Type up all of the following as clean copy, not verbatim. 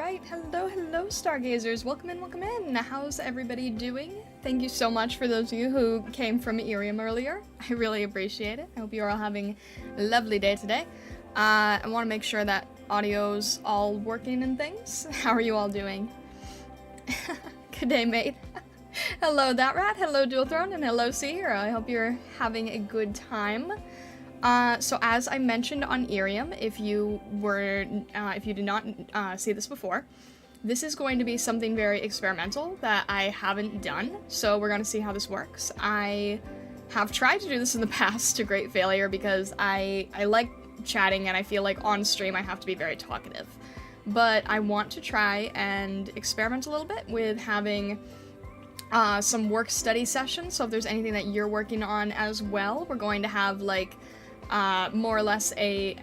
Alright, hello stargazers, welcome in, how's everybody doing? Thank you so much for those of you who came from Iriam earlier, I really appreciate it. I hope you're all having a lovely day today. I want to make sure that audio's all working and things. How are you all doing? Good day, mate. Hello, That Rat, hello, Dual Throne, and hello, Sea Hero. I hope you're having a good time. So as I mentioned on Iriam, if you did not see this before, this is going to be something very experimental that I haven't done, so we're going to see how this works. I have tried to do this in the past to great failure because I like chatting and I feel like on stream I have to be very talkative. But I want to try and experiment a little bit with having some work study sessions, so if there's anything that you're working on as well, we're going to have like more or less a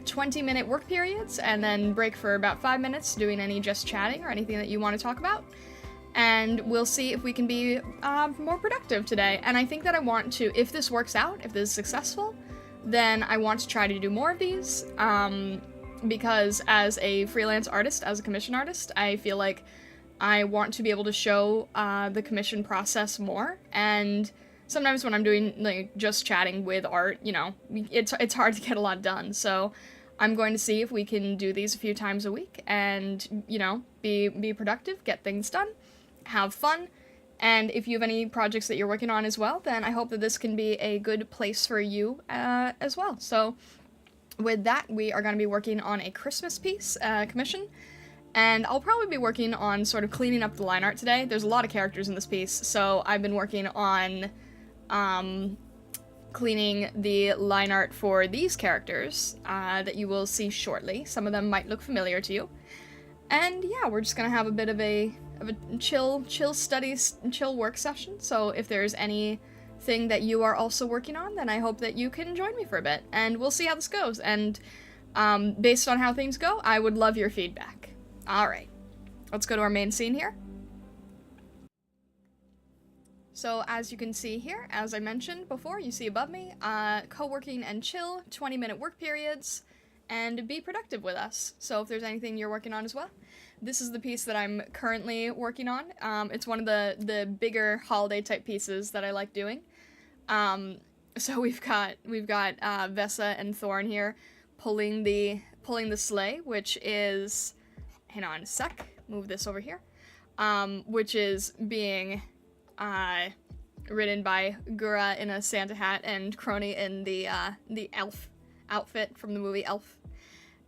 20-minute work periods, and then break for about 5 minutes doing any just chatting or anything that you want to talk about. And we'll see if we can be more productive today. And I think that I want to, if this works out, if this is successful, then I want to try to do more of these, because as a freelance artist, as a commission artist, I feel like I want to be able to show the commission process more, and sometimes when I'm doing, like, just chatting with art, you know, it's hard to get a lot done, so I'm going to see if we can do these a few times a week and, you know, be productive, get things done, have fun, and if you have any projects that you're working on as well, then I hope that this can be a good place for you as well. So with that, we are going to be working on a Christmas piece commission, and I'll probably be working on sort of cleaning up the line art today. There's a lot of characters in this piece, so I've been working on cleaning the line art for these characters that you will see shortly. Some of them might look familiar to you. And yeah, we're just gonna have a bit of a chill studies, chill work session. So if there's anything that you are also working on, then I hope that you can join me for a bit, and we'll see how this goes. And based on how things go, I would love your feedback. Alright, let's go to our main scene here. So as you can see here, as I mentioned before, you see above me, co-working and chill, 20-minute work periods, and be productive with us. So if there's anything you're working on as well, this is the piece that I'm currently working on. It's one of the bigger holiday type pieces that I like doing. So we've got Vesa and Thorn here pulling the sleigh, which is, hang on a sec, move this over here, which is being ridden by Gura in a Santa hat and Crony in the elf outfit from the movie Elf.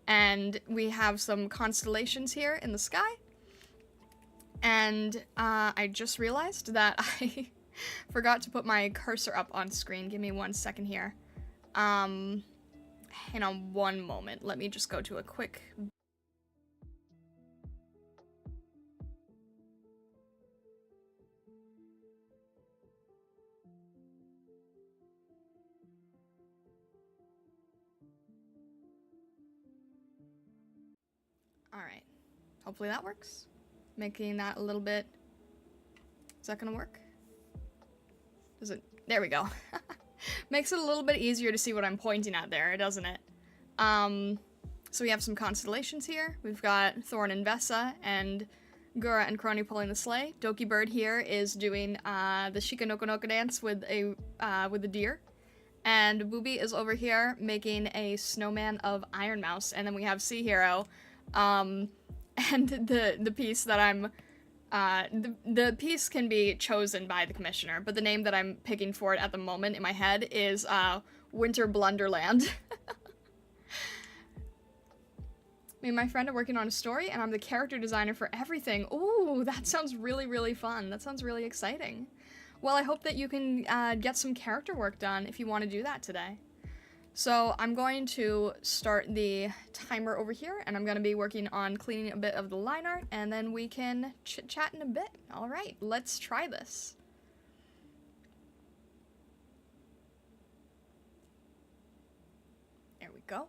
And we have some constellations here in the sky. And I just realized that I forgot to put my cursor up on screen. Give me 1 second here. Hang on one moment. Let me just go to a quick... Alright, hopefully that works. Making that a little bit... Is that gonna work? Does it? There we go. Makes it a little bit easier to see what I'm pointing at there, doesn't it? So we have some constellations here. We've got Thorn and Vesa, and Gura and Crony pulling the sleigh. Doki Bird here is doing the Shikanokonoka dance with a deer. And Booby is over here making a snowman of Iron Mouse. And then we have Sea Hero, and the piece that I'm, the piece can be chosen by the commissioner, but the name that I'm picking for it at the moment in my head is, Winter Blunderland. Me and my friend are working on a story, and I'm the character designer for everything. Ooh, that sounds really, really fun. That sounds really exciting. Well, I hope that you can, get some character work done if you want to do that today. So I'm going to start the timer over here, and I'm going to be working on cleaning a bit of the line art, and then we can chit-chat in a bit. Alright, let's try this. There we go.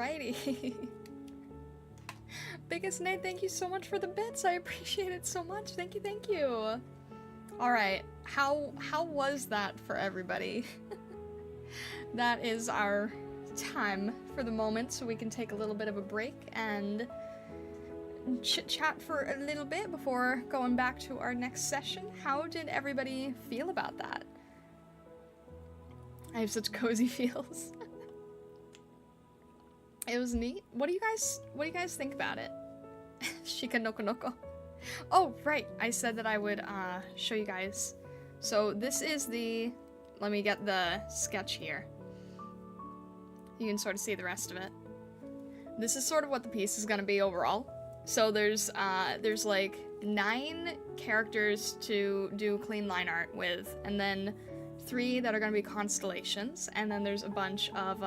Alrighty. Biggest Nate, thank you so much for the bits. I appreciate it so much. Thank you, thank you. Alright, how was that for everybody? That is our time for the moment, so we can take a little bit of a break and chit-chat for a little bit before going back to our next session. How did everybody feel about that? I have such cozy feels. It was neat. What do you guys think about it? Shika noko noko. Oh, right. I said that I would show you guys. So this is the, let me get the sketch here. You can sort of see the rest of it. This is sort of what the piece is going to be overall. So there's like 9 characters to do clean line art with, and then 3 that are going to be constellations, and then there's a bunch of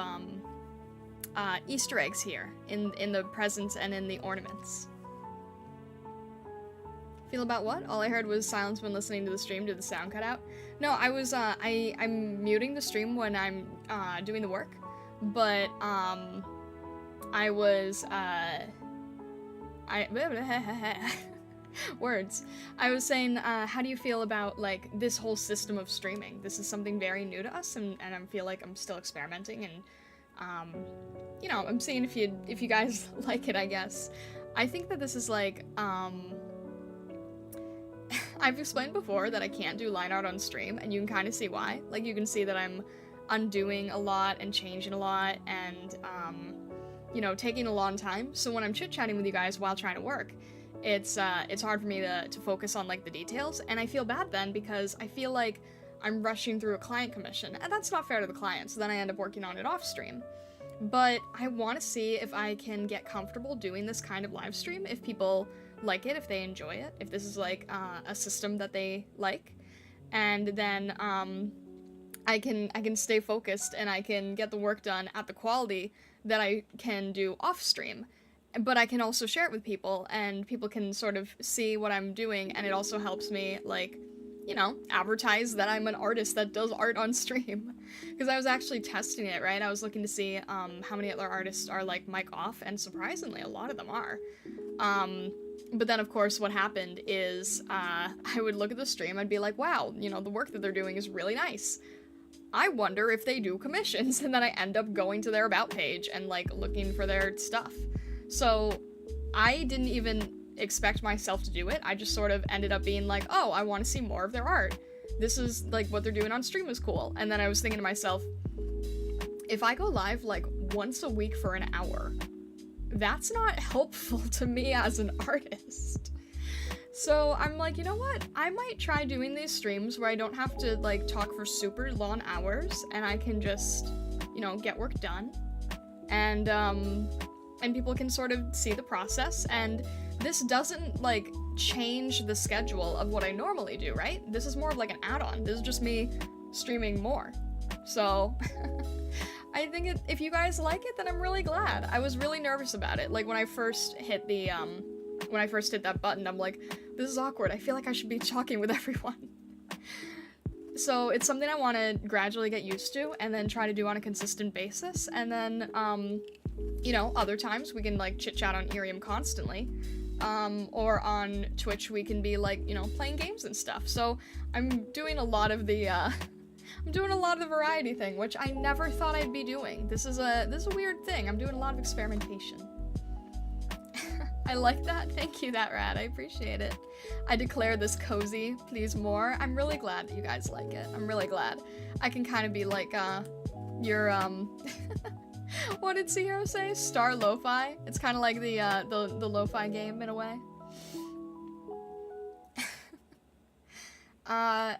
Easter eggs here in the presents and in the ornaments. Feel about what? All I heard was silence when listening to the stream. Did the sound cut out? No, I was I'm muting the stream when I'm doing the work, but I was words. I was saying, how do you feel about, like, this whole system of streaming? This is something very new to us, and I feel like I'm still experimenting, and, you know, I'm seeing if you guys like it, I guess. I think that this is, like, I've explained before that I can't do line art on stream, and you can kind of see why. Like, you can see that I'm undoing a lot and changing a lot, and, you know, taking a long time. So when I'm chit-chatting with you guys while trying to work, it's hard for me to focus on, like, the details, and I feel bad then because I feel like I'm rushing through a client commission, and that's not fair to the client, so then I end up working on it off stream. But I want to see if I can get comfortable doing this kind of live stream, if people like it, if they enjoy it, if this is, like, a system that they like, and then I can stay focused and I can get the work done at the quality that I can do off stream. But I can also share it with people, and people can sort of see what I'm doing, and it also helps me, like, you know, advertise that I'm an artist that does art on stream. Because I was actually testing it, right? I was looking to see how many other artists are, like, mic off, and surprisingly, a lot of them are. But then, of course, what happened is I would look at the stream, I'd be like, wow, you know, the work that they're doing is really nice. I wonder if they do commissions, and then I end up going to their about page and, like, looking for their stuff. So I didn't even expect myself to do it. I just sort of ended up being like, oh, I want to see more of their art. This is, like, what they're doing on stream is cool. And then I was thinking to myself, if I go live, like, once a week for an hour, that's not helpful to me as an artist. So I'm like, you know what? I might try doing these streams where I don't have to, like, talk for super long hours, and I can just, you know, get work done. And people can sort of see the process, and this doesn't, like, change the schedule of what I normally do, right? This is more of, like, an add-on. This is just me streaming more. So, I think if you guys like it, then I'm really glad. I was really nervous about it. Like, when I first hit the, when I first hit that button, I'm like, this is awkward. I feel like I should be talking with everyone. So, it's something I want to gradually get used to, and then try to do on a consistent basis, and then, you know, other times we can, like, chit-chat on Iriam constantly, or on Twitch we can be, like, you know, playing games and stuff. So I'm doing a lot of the, variety thing, which I never thought I'd be doing. This is a weird thing. I'm doing a lot of experimentation. I like that. Thank you, that rat. I appreciate it. I declare this cozy, please more. I'm really glad that you guys like it. I'm really glad. I can kind of be like, your, what did C-Hero say? Star Lo-Fi? It's kind of like the Lo-Fi game in a way. I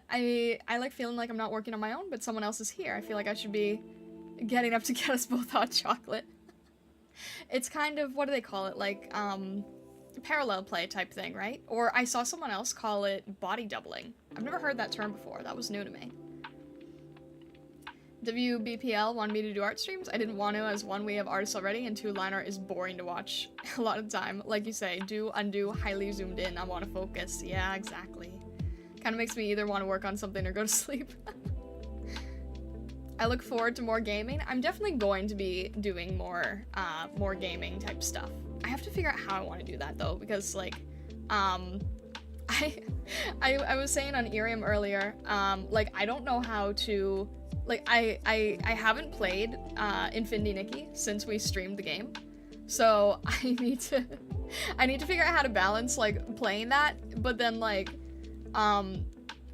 like feeling like I'm not working on my own, but someone else is here. I feel like I should be getting up to get us both hot chocolate. It's kind of, what do they call it? Like, parallel play type thing, right? Or I saw someone else call it body doubling. I've never heard that term before. That was new to me. WBPL wanted me to do art streams. I didn't want to, as 1, we have artists already, and 2, line art is boring to watch a lot of the time. Like you say, do, undo, highly zoomed in, I want to focus. Yeah, exactly. Kind of makes me either want to work on something or go to sleep. I look forward to more gaming. I'm definitely going to be doing more gaming type stuff. I have to figure out how I want to do that though, because like, I was saying on Iriam earlier, like I don't know how to, like I haven't played Infinity Nikki since we streamed the game, so I need to figure out how to balance like playing that, but then like,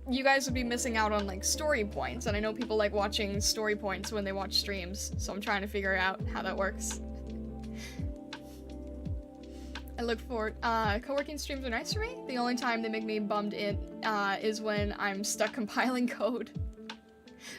you guys would be missing out on like story points, and I know people like watching story points when they watch streams, so I'm trying to figure out how that works. I look forward, co-working streams are nice for me. The only time they make me bummed in, is when I'm stuck compiling code.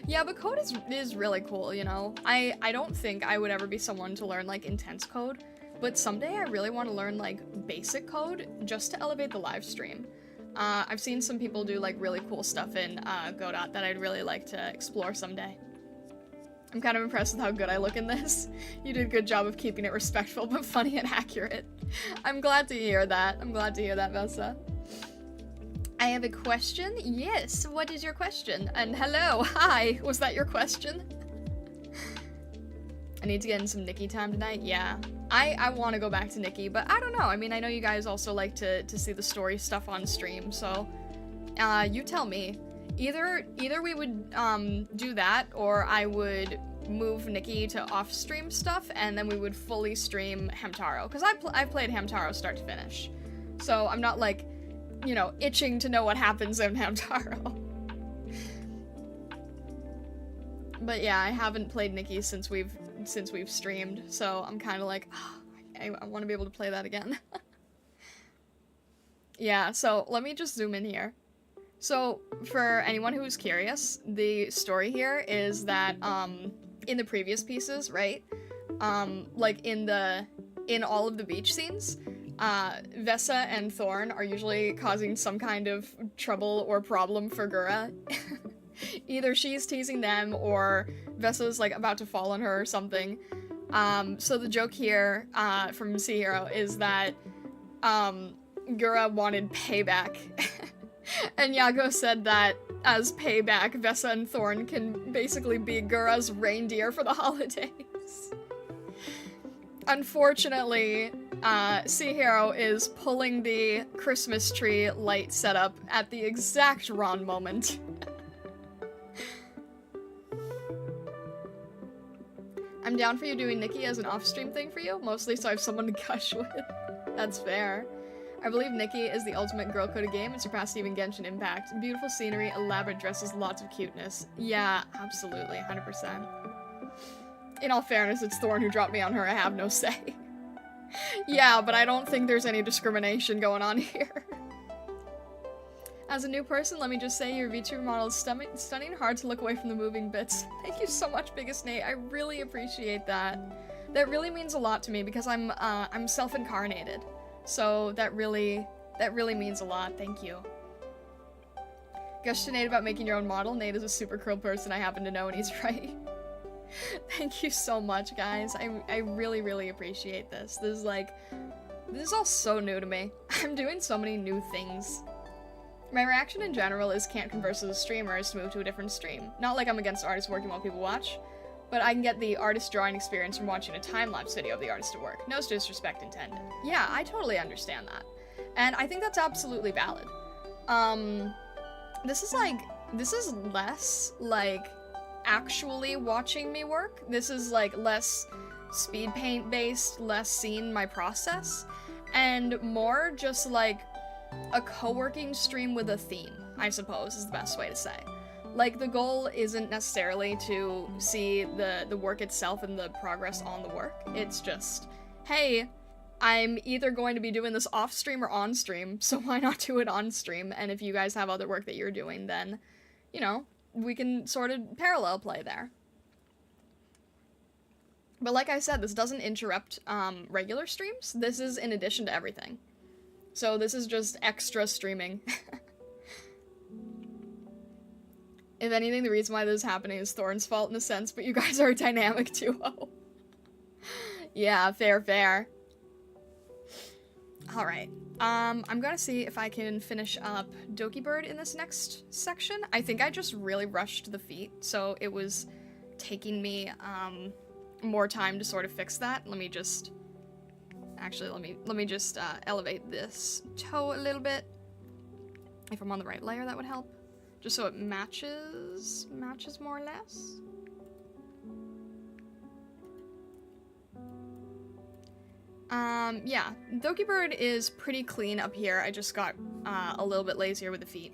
Yeah, but code is really cool, you know? I don't think I would ever be someone to learn, like, intense code, but someday I really want to learn, like, basic code just to elevate the live stream. I've seen some people do, like, really cool stuff in, Godot that I'd really like to explore someday. I'm kind of impressed with how good I look in this. You did a good job of keeping it respectful, but funny and accurate. I'm glad to hear that. I'm glad to hear that, Vessa. I have a question. Yes, what is your question? And hello, hi, was that your question? I need to get in some Nikki time tonight. Yeah, I want to go back to Nikki, but I don't know. I mean, I know you guys also like to see the story stuff on stream, so you tell me. Either we would do that, or I would move Nikki to off-stream stuff, and then we would fully stream Hamtaro, because I've played Hamtaro start to finish, so I'm not like, you know, itching to know what happens in Hamtaro. But yeah, I haven't played Nikki since we've streamed, so I'm kind of like, oh, I want to be able to play that again. Yeah, so let me just zoom in here. So, for anyone who's curious, the story here is that, in the previous pieces, right, like, in all of the beach scenes, Vessa and Thorn are usually causing some kind of trouble or problem for Gura. Either she's teasing them, or Vessa's, like, about to fall on her or something. So the joke here, from Sea Hero is that, Gura wanted payback. And Yago said that, as payback, Vessa and Thorn can basically be Gura's reindeer for the holidays. Unfortunately, Sea Hero is pulling the Christmas tree light setup at the exact wrong moment. I'm down for you doing Nikki as an off-stream thing for you, mostly so I have someone to gush with. That's fair. I believe Nikki is the ultimate girl coded game and surpassed even Genshin Impact. Beautiful scenery, elaborate dresses, lots of cuteness. Yeah, absolutely, 100%. In all fairness, it's Thorn who dropped me on her, I have no say. Yeah, but I don't think there's any discrimination going on here. As a new person, let me just say your VTuber model is stunning, hard to look away from the moving bits. Thank you so much, Biggest Nate, I really appreciate that. That really means a lot to me because I'm self-incarnated. So that really means a lot, thank you. Gush to Nate about making your own model. Nate is a super cool person I happen to know, and he's right. Thank you so much, guys. I really, really appreciate this. This is all so new to me. I'm doing so many new things. My reaction in general is can't converse with a streamer is to move to a different stream. Not like I'm against artists working while people watch, but I can get the artist drawing experience from watching a time-lapse video of the artist at work. No disrespect intended. Yeah, I totally understand that. And I think that's absolutely valid. This is less, like, actually watching me work. This is, like, less speed paint-based, less seeing my process, and more just, like, a co-working stream with a theme, I suppose, is the best way to say. Like, the goal isn't necessarily to see the work itself and the progress on the work. It's just, hey, I'm either going to be doing this off-stream or on-stream, so why not do it on-stream? And if you guys have other work that you're doing, then, you know, we can sort of parallel play there. But like I said, this doesn't interrupt regular streams. This is in addition to everything. So this is just extra streaming. If anything, the reason why this is happening is Thorn's fault in a sense, but you guys are a dynamic duo. Yeah, fair. Alright. I'm gonna see if I can finish up Doki Bird in this next section. I think I just really rushed the feat, so it was taking me more time to sort of fix that. Let me just elevate this toe a little bit. If I'm on the right layer, that would help. Just so it matches more or less. Yeah, Doki Bird is pretty clean up here. I just got a little bit lazier with the feet.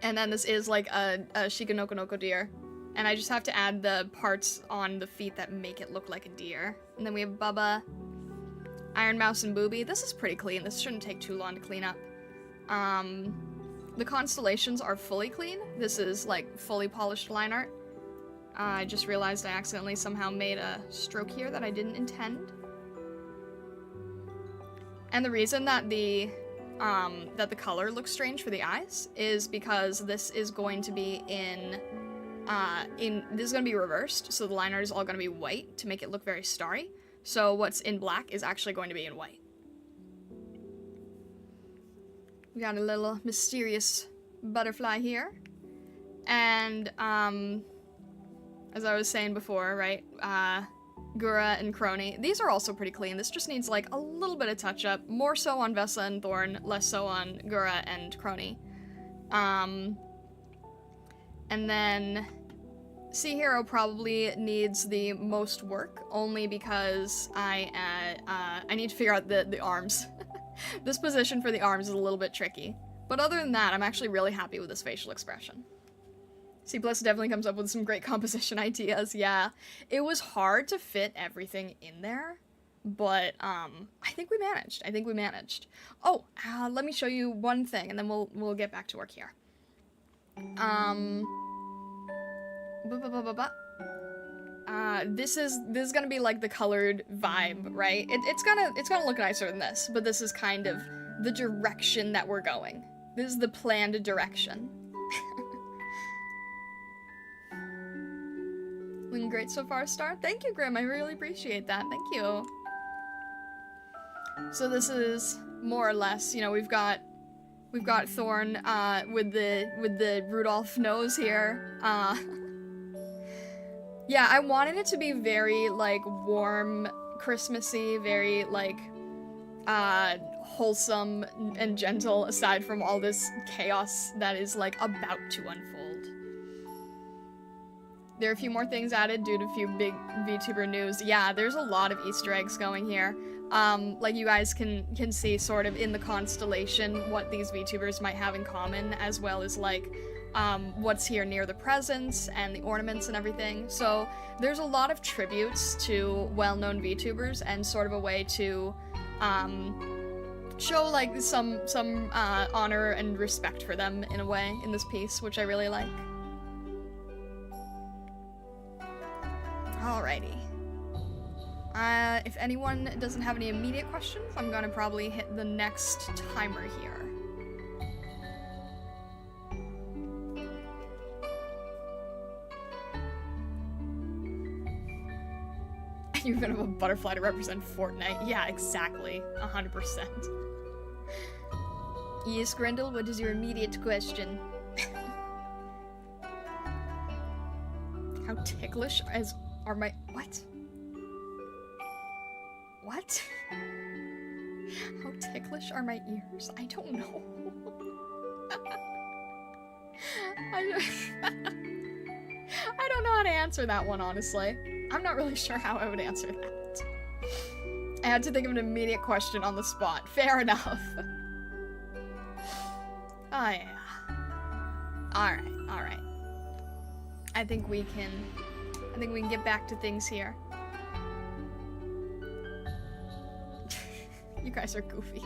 And then this is like a Shikanoko deer. And I just have to add the parts on the feet that make it look like a deer. And then we have Bubba, Iron Mouse, and Booby. This is pretty clean. This shouldn't take too long to clean up. The constellations are fully clean. This is like fully polished line art. I just realized I accidentally somehow made a stroke here that I didn't intend. And the reason that the color looks strange for the eyes is because this is going to be this is going to be reversed, so the line art is all going to be white to make it look very starry. So what's in black is actually going to be in white. We got a little mysterious butterfly here. And, as I was saying before, right, Gura and Crony, these are also pretty clean. This just needs, like, a little bit of touch-up. More so on Vesa and Thorn, less so on Gura and Crony. And then Sea Hero probably needs the most work, only because I need to figure out the arms. This position for the arms is a little bit tricky. But other than that, I'm actually really happy with this facial expression. C+ definitely comes up with some great composition ideas, yeah. It was hard to fit everything in there, but I think we managed. Oh, let me show you one thing, and then we'll get back to work here. This is gonna be like the colored vibe, right? It's gonna look nicer than this, but this is kind of the direction that we're going. This is the planned direction. Looking great so far, Star. Thank you, Grim. I really appreciate that. Thank you. So this is more or less, you know, we've got Thorn with the Rudolph nose here. Yeah, I wanted it to be very, like, warm, Christmassy, very, like, wholesome and gentle, aside from all this chaos that is, like, about to unfold. There are a few more things added due to a few big VTuber news. Yeah, there's a lot of Easter eggs going here. Like, you guys can see sort of in the constellation what these VTubers might have in common, as well as, like, what's here near the presents and the ornaments and everything. So there's a lot of tributes to well-known VTubers and sort of a way to show like some honor and respect for them in a way in this piece, which I really like. Alrighty. If anyone doesn't have any immediate questions, I'm gonna probably hit the next timer here. You're gonna have a butterfly to represent Fortnite. Yeah, exactly. 100%. Yes, Grendel, what is your immediate question? How ticklish are my... What? What? How ticklish are my ears? I don't know. I don't know how to answer that one, honestly. I'm not really sure how I would answer that. I had to think of an immediate question on the spot. Fair enough. Oh, yeah. Alright. I think we can get back to things here. You guys are goofy.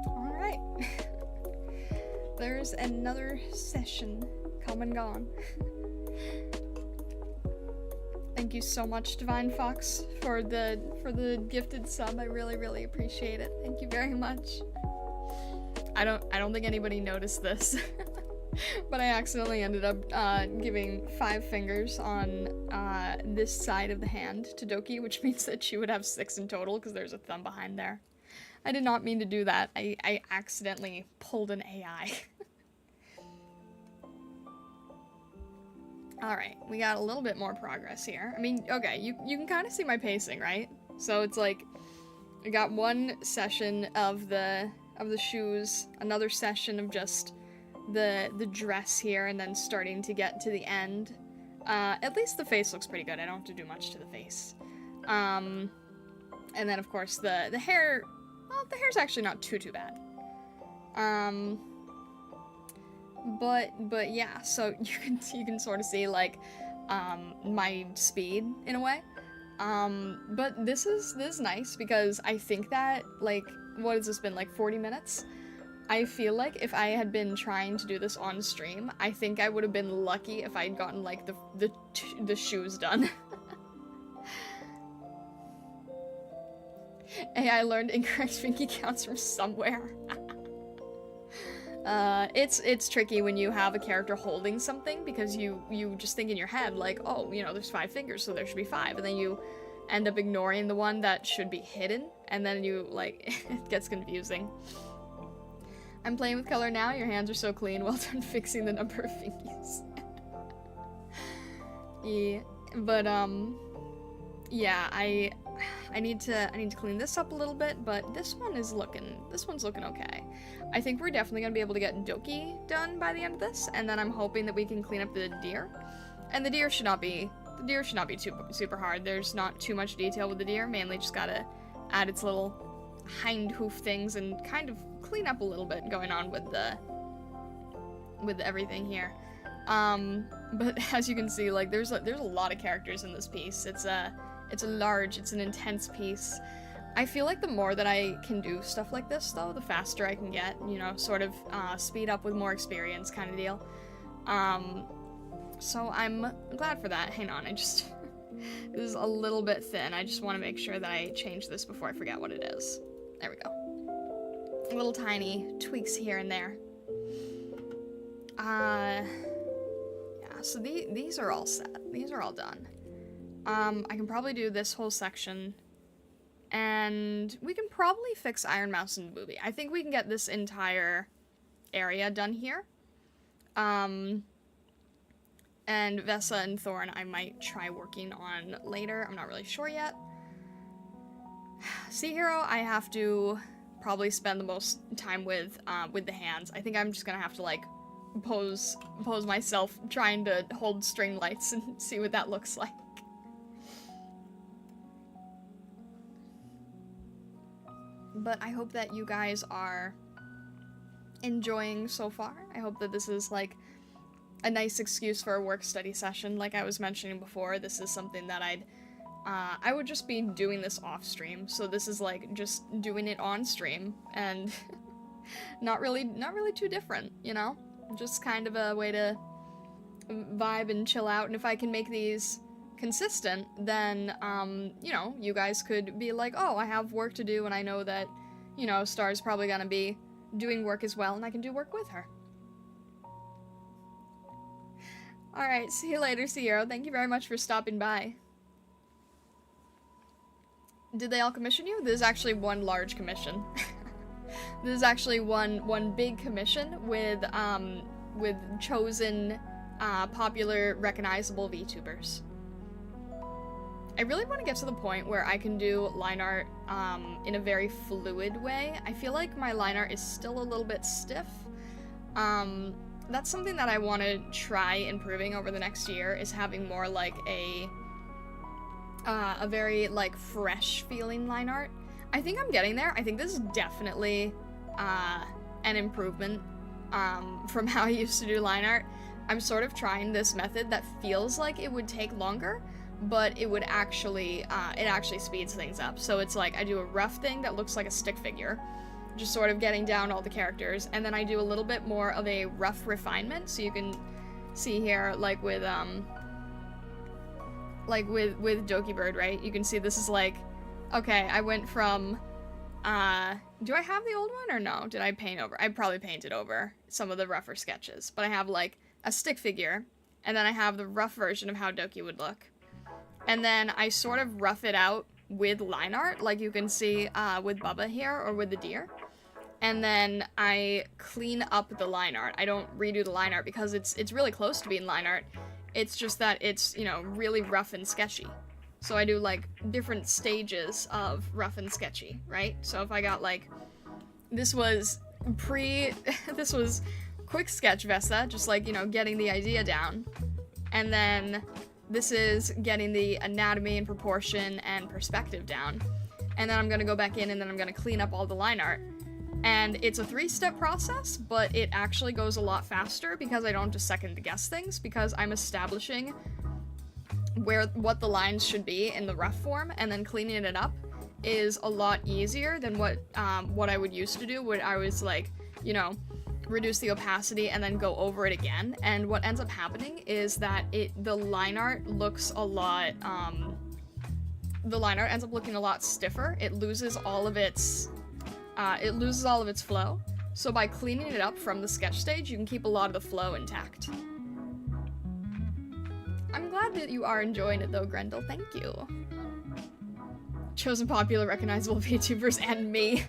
Alright. There's another session come and gone. Thank you so much, Divine Fox, for the gifted sub. I really appreciate it. Thank you very much. I don't think anybody noticed this. But I accidentally ended up giving 5 fingers on this side of the hand to Doki, which means that she would have 6 in total because there's a thumb behind there. I did not mean to do that. I accidentally pulled an AI. Alright, we got a little bit more progress here. I mean, okay, you can kind of see my pacing, right? So it's like, I got one session of the shoes, another session of just the dress here, and then starting to get to the end. At least the face looks pretty good. I don't have to do much to the face. And then of course the hair, well, the hair's actually not too bad. But yeah, so you can sort of see like my speed in a way. But this is nice because I think that, like, what has this been, like 40 minutes? I feel like if I had been trying to do this on stream, I think I would have been lucky if I'd gotten like the shoes done. AI learned incorrect finger counts from somewhere. It's tricky when you have a character holding something because you just think in your head like, oh, you know, there's 5 fingers, so there should be 5, and then you end up ignoring the one that should be hidden, and then you, like, it gets confusing. I'm playing with color now, your hands are so clean, well done fixing the number of fingers. Yeah, but, yeah, I need to clean this up a little bit, but this one's looking okay. I think we're definitely gonna be able to get Doki done by the end of this, and then I'm hoping that we can clean up the deer. And the deer should not be super hard. There's not too much detail with the deer, mainly just gotta add its little hind hoof things and kind of clean up a little bit going on with everything here. But as you can see, like, there's a lot of characters in this piece. It's an intense piece. I feel like the more that I can do stuff like this, though, the faster I can get, you know, sort of speed up with more experience kind of deal. So I'm glad for that. Hang on, this is a little bit thin. I just want to make sure that I change this before I forget what it is. There we go. Little tiny tweaks here and there. Yeah, so these are all set. These are all done. I can probably do this whole section, and we can probably fix Iron Mouse and Booby. I think we can get this entire area done here. And Vesa and Thorn I might try working on later. I'm not really sure yet. Sea Hero, I have to probably spend the most time with the hands. I think I'm just gonna have to, like, pose myself trying to hold string lights and see what that looks like. But I hope that you guys are enjoying so far. I hope that this is like a nice excuse for a work study session. Like I was mentioning before, this is something that I would just be doing this off stream. So this is like just doing it on stream and not really too different, you know? Just kind of a way to vibe and chill out. And if I can make these consistent, then, you know, you guys could be like, oh, I have work to do and I know that, you know, Star's probably gonna be doing work as well and I can do work with her. Alright, see you later, Sierra. Thank you very much for stopping by. Did they all commission you? This is actually one large commission. This is actually one big commission with chosen, popular, recognizable VTubers. I really want to get to the point where I can do line art, in a very fluid way. I feel like my line art is still a little bit stiff. That's something that I want to try improving over the next year, is having more like a very like fresh feeling line art. I think I'm getting there. I think this is definitely an improvement from how I used to do line art. I'm sort of trying this method that feels like it would take longer, but it would actually, it actually speeds things up. So it's like I do a rough thing that looks like a stick figure, just sort of getting down all the characters, and then I do a little bit more of a rough refinement. So you can see here, like with Doki Bird, right? You can see this is like, okay, I went from, do I have the old one or no? Did I paint over? I probably painted over some of the rougher sketches, but I have like a stick figure, and then I have the rough version of how Doki would look. And then I sort of rough it out with line art, like you can see with Bubba here, or with the deer. And then I clean up the line art. I don't redo the line art because it's really close to being line art. It's just that it's, you know, really rough and sketchy. So I do like different stages of rough and sketchy, right? So if I got like, this was this was quick sketch Vesta, just like, you know, getting the idea down. And then this is getting the anatomy and proportion and perspective down. And then I'm gonna go back in and then I'm gonna clean up all the line art. And it's a 3-step process, but it actually goes a lot faster because I don't just second guess things, because I'm establishing what the lines should be in the rough form, and then cleaning it up is a lot easier than what I would used to do, where I was like, you know, reduce the opacity and then go over it again. And what ends up happening is that the line art looks a lot, the line art ends up looking a lot stiffer. It loses all of its flow. So by cleaning it up from the sketch stage, you can keep a lot of the flow intact. I'm glad that you are enjoying it though, Grendel, thank you. Chosen popular recognizable VTubers and me.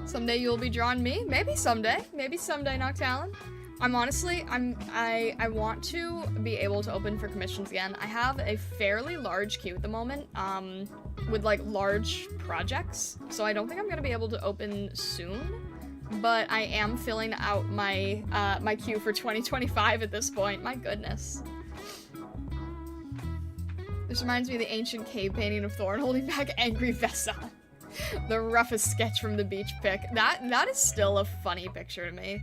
Someday you'll be drawing me? Maybe someday, Noctalon. I'm honestly, I want to be able to open for commissions again. I have a fairly large queue at the moment, with like large projects, so I don't think I'm gonna be able to open soon, but I am filling out my, my queue for 2025 at this point. My goodness. This reminds me of the ancient cave painting of Thorn holding back angry Vessa. The roughest sketch from the beach pic. That is still a funny picture to me.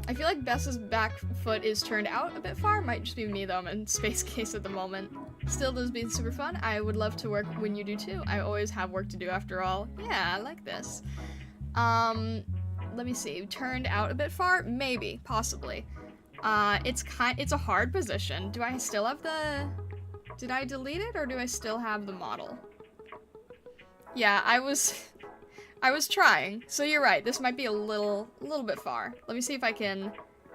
I feel like Bessa's back foot is turned out a bit far. Might just be me though, I'm in space case at the moment. Still, this has been super fun. I would love to work when you do too. I always have work to do after all. Yeah, I like this. Let me see. Turned out a bit far? Maybe. Possibly. It's a hard position. Do I still have the... Did I delete it or do I still have the model? Yeah, I was trying. So you're right. This might be a little bit far. Let me see if I can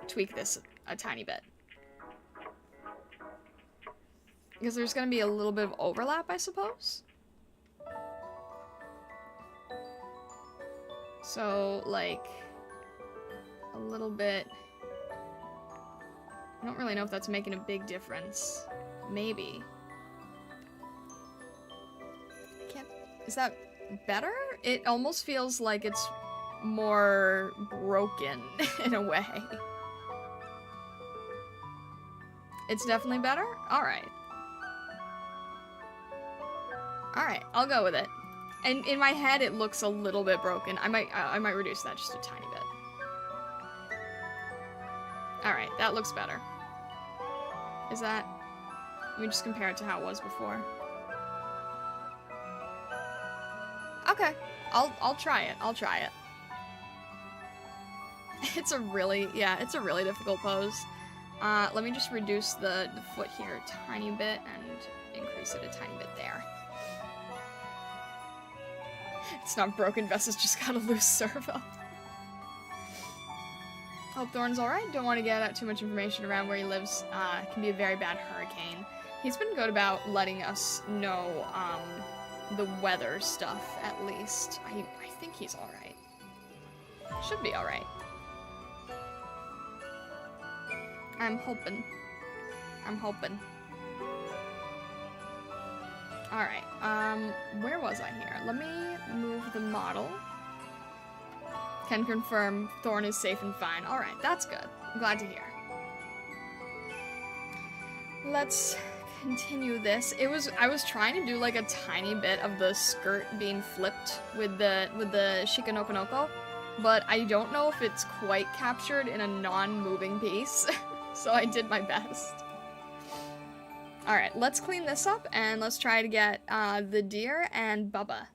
tweak this a tiny bit. Because there's gonna be a little bit of overlap, I suppose. So, like, a little bit. I don't really know if that's making a big difference. Maybe. I can't. Is that better? It almost feels like it's more broken in a way. It's definitely better? Alright. Alright, I'll go with it. And in my head, it looks a little bit broken. I might reduce that just a tiny bit. Alright, that looks better. Is that... Let me just compare it to how it was before. Okay, I'll try it. I'll try it. It's a really difficult pose. Let me just reduce the foot here a tiny bit and increase it a tiny bit there. It's not broken, Vesta's just got a loose servo. Hope Thorn's alright. Don't want to get out too much information around where he lives. It can be a very bad hurricane. He's been good about letting us know, the weather stuff, at least. I think he's alright. Should be alright. I'm hoping. Alright, where was I here? Let me move the model. Can confirm Thorn is safe and fine. Alright, that's good. I'm glad to hear. Let's continue this. I was trying to do like a tiny bit of the skirt being flipped with the Shikanokonoko, but I don't know if it's quite captured in a non-moving piece. So I did my best. Alright, let's clean this up and let's try to get the deer and Bubba.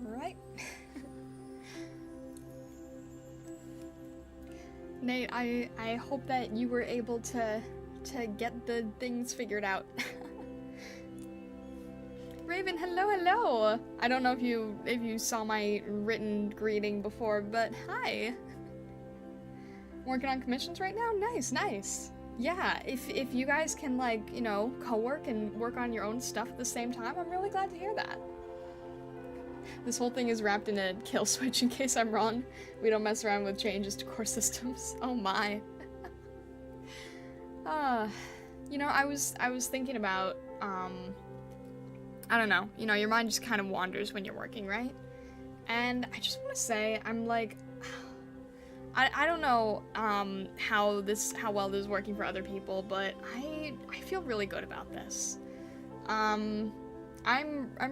Right. Nate, I hope that you were able to to get the things figured out. Raven, hello, hello! I don't know if you saw my written greeting before, but hi! Working on commissions right now? Nice, nice! Yeah, if you guys can, like, you know, co-work and work on your own stuff at the same time, I'm really glad to hear that. This whole thing is wrapped in a kill switch in case I'm wrong. We don't mess around with changes to core systems. Oh my. You know, I was thinking about, I don't know, you know, your mind just kind of wanders when you're working, right? And I just want to say, I'm like, I don't know how well this is working for other people, but I feel really good about this. I'm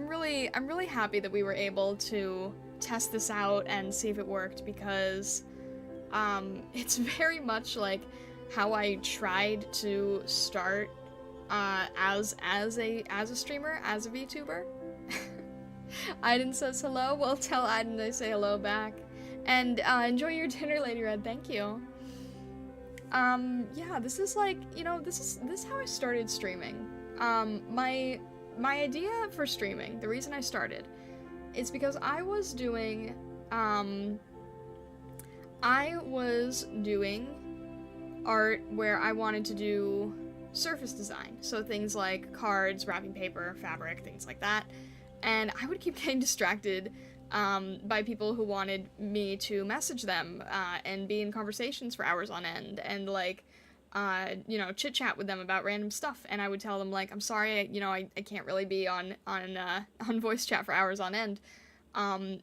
really happy that we were able to test this out and see if it worked, because it's very much like how I tried to start as a streamer, as a VTuber. Aiden says hello. Well, tell Aiden I say hello back. And enjoy your dinner, Lady Red. Thank you. Yeah, this is like, you know, this is how I started streaming. My idea for streaming, the reason I started, is because I was doing art where I wanted to do surface design. So things like cards, wrapping paper, fabric, things like that. And I would keep getting distracted by people who wanted me to message them and be in conversations for hours on end, and like, you know, chit chat with them about random stuff. And I would tell them, like, I'm sorry, you know, I can't really be on voice chat for hours on end.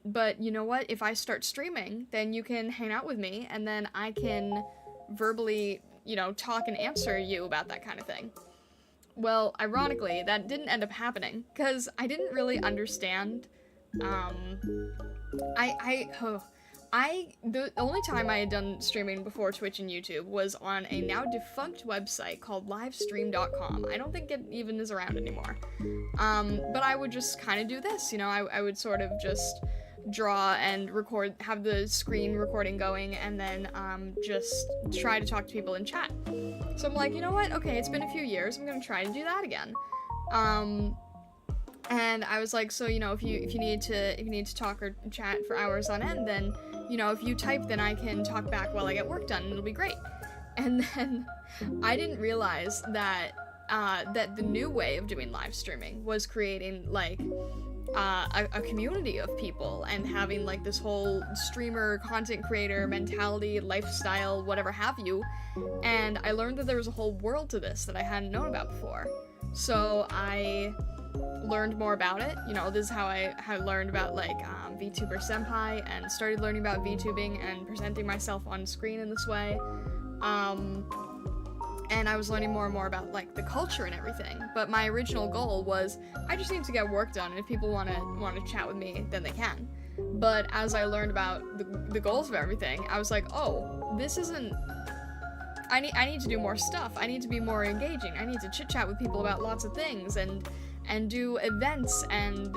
But you know what? If I start streaming, then you can hang out with me, and then I can verbally, you know, talk and answer you about that kind of thing. Well, ironically, that didn't end up happening, because I didn't really understand. The only time I had done streaming before Twitch and YouTube was on a now defunct website called livestream.com. I don't think it even is around anymore. But I would just kind of do this, you know, I would sort of just draw and record, have the screen recording going, and then just try to talk to people in chat. So I'm like, you know what? Okay, it's been a few years. I'm gonna try to do that again. And I was like, so, you know, if you need to talk or chat for hours on end, then, you know, if you type, then I can talk back while I get work done, and it'll be great. And then I didn't realize that that the new way of doing live streaming was creating, like, a community of people, and having, like, this whole streamer, content creator mentality, lifestyle, whatever have you. And I learned that there was a whole world to this that I hadn't known about before. So I learned more about it. You know, this is how I learned about, like, VTuber Senpai, and started learning about VTubing and presenting myself on screen in this way. And I was learning more and more about, like, the culture and everything. But my original goal was, I just need to get work done, and if people want to chat with me, then they can. But as I learned about the goals of everything, I was like, oh, this isn't... I need to do more stuff. I need to be more engaging. I need to chit-chat with people about lots of things, and do events, and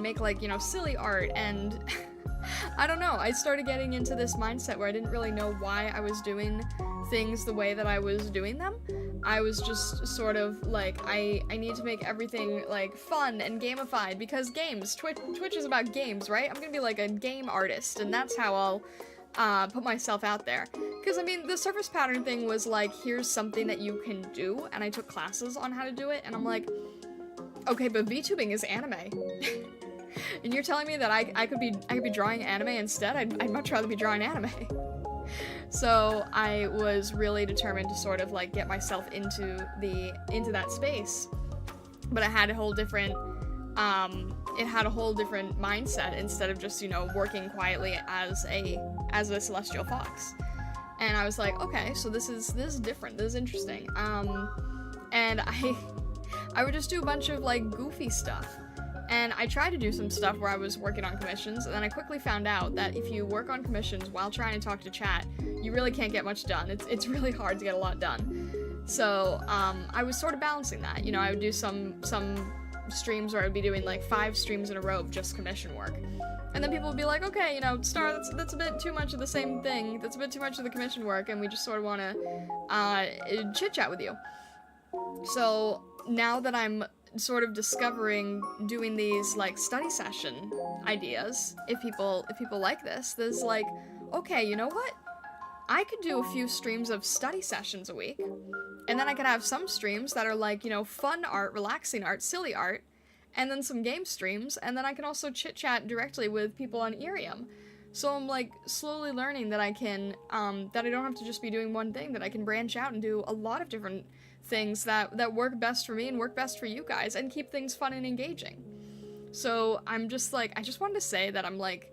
make, like, you know, silly art, and I don't know, I started getting into this mindset where I didn't really know why I was doing things the way that I was doing them. I was just sort of like, I need to make everything, like, fun and gamified, because games, Twitch is about games, right? I'm gonna be like a game artist, and that's how I'll put myself out there. Because, I mean, the surface pattern thing was like, here's something that you can do, and I took classes on how to do it, and I'm like, okay, but VTubing is anime. And you're telling me that I could be drawing anime instead? I'd much rather be drawing anime. So I was really determined to sort of, like, get myself into that space. But it had a whole different mindset, instead of just, you know, working quietly as a celestial fox. And I was like, okay, so this is different, this is interesting. And I would just do a bunch of, like, goofy stuff. And I tried to do some stuff where I was working on commissions, and then I quickly found out that if you work on commissions while trying to talk to chat, you really can't get much done. It's really hard to get a lot done. So, I was sort of balancing that. You know, I would do some streams where I'd be doing like 5 streams in a row of just commission work. And then people would be like, okay, you know, Star, that's a bit too much of the same thing. That's a bit too much of the commission work, and we just sort of want to chit-chat with you. So now that I'm sort of discovering doing these like study session ideas, if people like this, there's like, okay, you know what? I could do a few streams of study sessions a week, and then I could have some streams that are like, you know, fun art, relaxing art, silly art, and then some game streams, and then I can also chit-chat directly with people on Iriam. So I'm like slowly learning that I can, that I don't have to just be doing one thing, that I can branch out and do a lot of different things that work best for me and work best for you guys, and keep things fun and engaging. So I'm just like, I just wanted to say that I'm like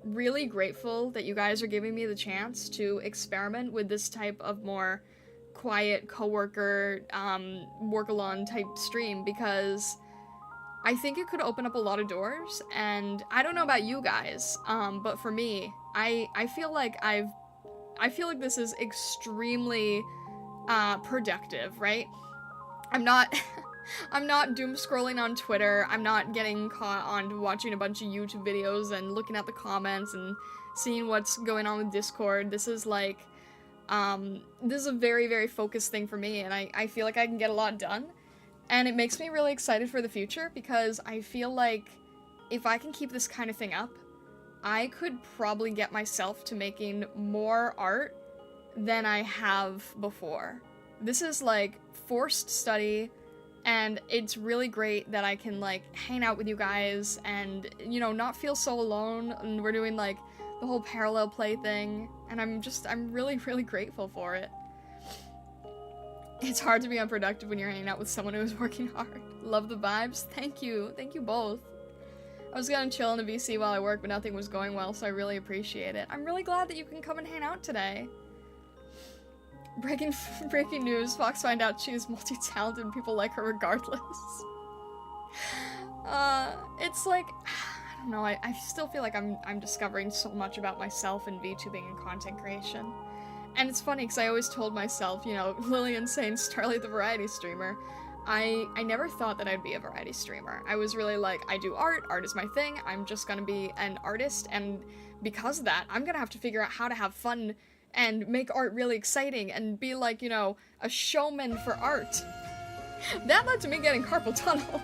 really grateful that you guys are giving me the chance to experiment with this type of more quiet coworker, work-along type stream, because I think it could open up a lot of doors. And I don't know about you guys, but for me, I feel like this is extremely productive, right? I'm not I'm not doom scrolling on Twitter. I'm not getting caught on watching a bunch of YouTube videos and looking at the comments and seeing what's going on with Discord. This is like, this is a very, very focused thing for me, and I feel like I can get a lot done. And it makes me really excited for the future, because I feel like if I can keep this kind of thing up, I could probably get myself to making more art than I have before. This is like forced study, and it's really great that I can like hang out with you guys and, you know, not feel so alone, and we're doing like the whole parallel play thing, and I'm really, really grateful for it. It's hard to be unproductive when you're hanging out with someone who's working hard. Love the vibes. Thank you both. I was gonna chill in the VC while I work, but nothing was going well, so I really appreciate it. I'm really glad that you can come and hang out today. Breaking news, Fox find out she's multi-talented and people like her regardless. It's like, I don't know, I still feel like I'm discovering so much about myself in VTubing and content creation. And it's funny, because I always told myself, you know, Lillian saying Starlight the variety streamer, I never thought that I'd be a variety streamer. I was really like, I do art is my thing, I'm just gonna be an artist, and because of that, I'm gonna have to figure out how to have fun and make art really exciting and be like, you know, a showman for art. That led to me getting carpal tunnel.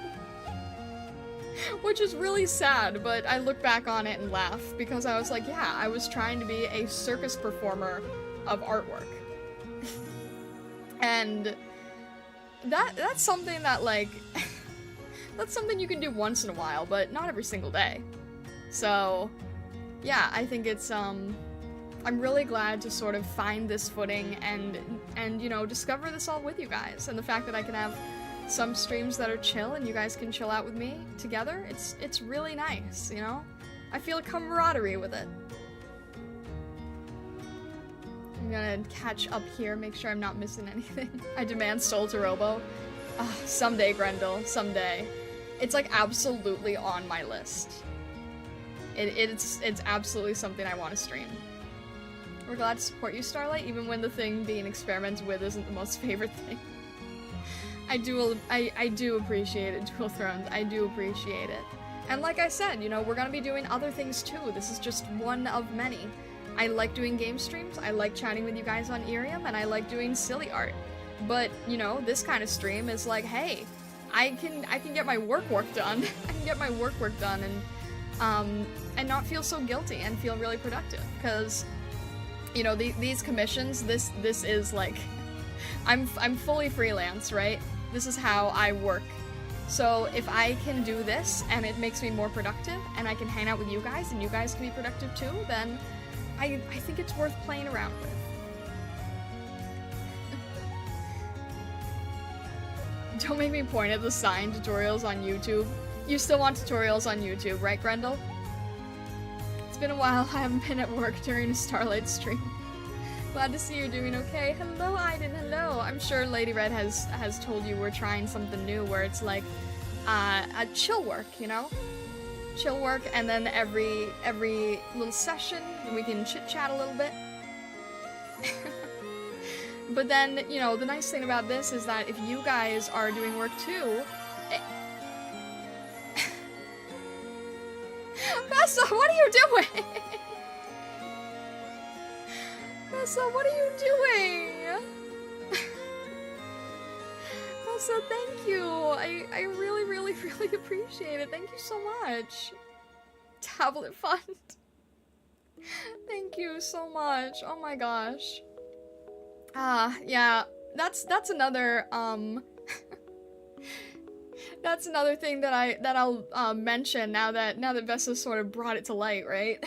Which is really sad, but I look back on it and laugh, because I was like, yeah, I was trying to be a circus performer of artwork. And that's something that, like, that's something you can do once in a while, but not every single day. So, yeah, I think it's, I'm really glad to sort of find this footing and you know, discover this all with you guys. And the fact that I can have some streams that are chill and you guys can chill out with me together, it's really nice, you know? I feel a camaraderie with it. I'm gonna catch up here, make sure I'm not missing anything. I demand Soul to Robo. Someday, Grendel, someday. It's like absolutely on my list. It's absolutely something I want to stream. We're glad to support you, Starlight, even when the thing being experimented with isn't the most favorite thing. I do appreciate it, Dual Thrones. I do appreciate it. And like I said, you know, we're gonna be doing other things too. This is just one of many. I like doing game streams, I like chatting with you guys on Iriam, and I like doing silly art. But, you know, this kind of stream is like, hey, I can get my work done. I can get my work done and not feel so guilty and feel really productive. Because, you know, these commissions, this is like, I'm fully freelance, right? This is how I work. So if I can do this and it makes me more productive and I can hang out with you guys and you guys can be productive too, then I think it's worth playing around with. Don't make me point at the sign tutorials on YouTube. You still want tutorials on YouTube, right, Grendel? It's been a while. I haven't been at work during a Starlight stream. Glad to see you're doing okay. Hello, Aiden. Hello. I'm sure Lady Red has told you we're trying something new where it's like a chill work, you know? Chill work, and then every little session we can chit-chat a little bit. But then, you know, the nice thing about this is that if you guys are doing work too, Vessa, what are you doing? Vessa, what are you doing? Vessa, thank you. I really, really, really appreciate it. Thank you so much. Tablet fund. Thank you so much. Oh my gosh. Yeah, that's another, that's another thing that I'll mention now that Vessa sort of brought it to light, right?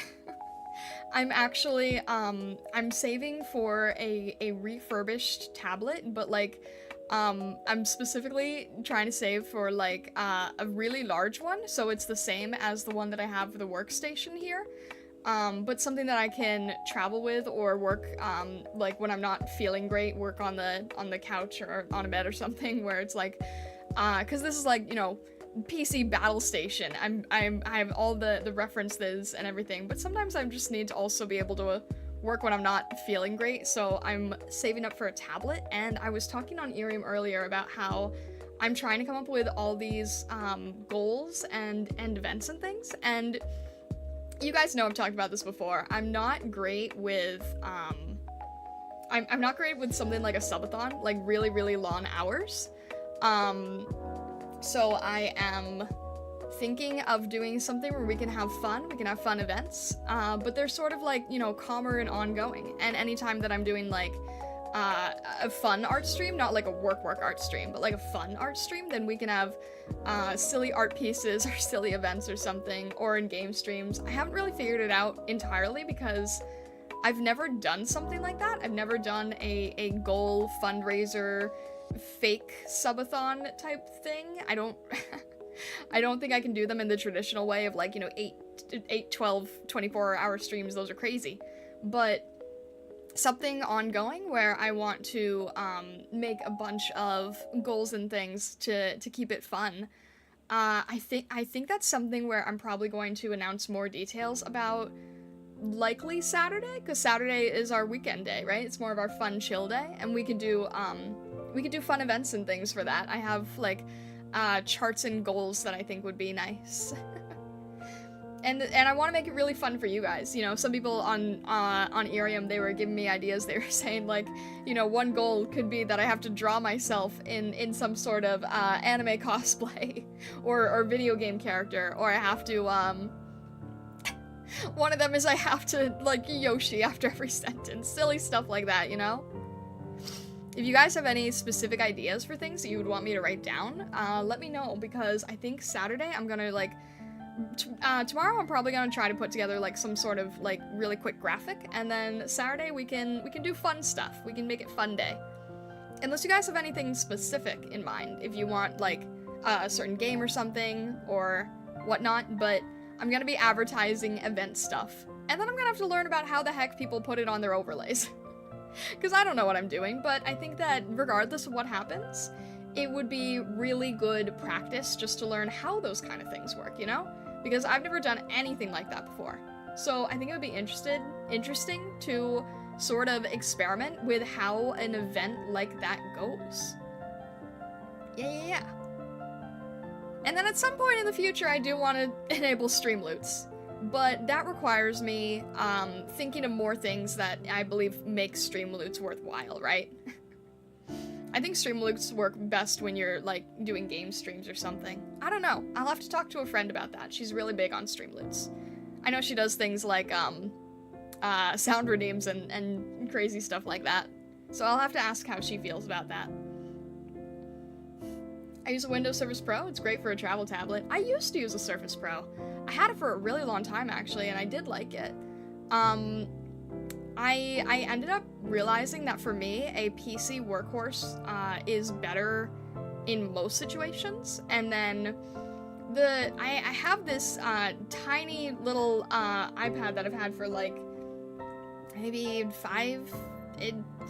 I'm actually, I'm saving for a refurbished tablet, but like, I'm specifically trying to save for like, a really large one, so it's the same as the one that I have for the workstation here. But something that I can travel with or work, like when I'm not feeling great, work on the couch or on a bed or something where it's like, cause this is like, you know, PC battle station. I have all the references and everything, but sometimes I just need to also be able to work when I'm not feeling great. So I'm saving up for a tablet, and I was talking on Iriam earlier about how I'm trying to come up with all these, goals and events and things, and you guys know I've talked about this before. I'm not great with, I'm not great with something like a subathon, like really, really long hours. So I am thinking of doing something where we can have fun events, but they're sort of like, you know, calmer and ongoing. And anytime that I'm doing like, a fun art stream, not like a work art stream, but like a fun art stream, then we can have silly art pieces or silly events or something, or in game streams. I haven't really figured it out entirely because I've never done something like that. I've never done a goal fundraiser fake subathon type thing. I don't I don't think I can do them in the traditional way of like, you know, 8, 12, 24-hour streams. Those are crazy. But something ongoing where I want to make a bunch of goals and things to keep it fun. I think that's something where I'm probably going to announce more details about likely Saturday, because Saturday is our weekend day, right? It's more of our fun chill day, and we could do fun events and things for that. I have like charts and goals that I think would be nice. And I want to make it really fun for you guys. You know, some people on Iriam, they were giving me ideas. They were saying like, you know, one goal could be that I have to draw myself in some sort of anime cosplay or video game character, or I have to one of them is I have to like Yoshi after every sentence, silly stuff like that, you know. If you guys have any specific ideas for things that you would want me to write down, let me know, because I think Saturday I'm gonna like. Tomorrow I'm probably gonna try to put together like some sort of like really quick graphic, and then Saturday we can do fun stuff. We can make it fun day. Unless you guys have anything specific in mind, if you want like a certain game or something or whatnot, but I'm gonna be advertising event stuff, and then I'm gonna have to learn about how the heck people put it on their overlays. Because I don't know what I'm doing, but I think that regardless of what happens, it would be really good practice just to learn how those kind of things work, you know? Because I've never done anything like that before. So I think it would be interesting to sort of experiment with how an event like that goes. Yeah. And then at some point in the future, I do want to enable stream loots. But that requires me thinking of more things that I believe make stream loots worthwhile, right? I think stream loots work best when you're, like, doing game streams or something. I don't know. I'll have to talk to a friend about that. She's really big on stream loots. I know she does things like, sound redeems and crazy stuff like that. So I'll have to ask how she feels about that. I use a Windows Surface Pro. It's great for a travel tablet. I used to use a Surface Pro. I had it for a really long time, actually, and I did like it. I ended up realizing that for me, a PC workhorse is better in most situations, and then I have this tiny little iPad that I've had for like maybe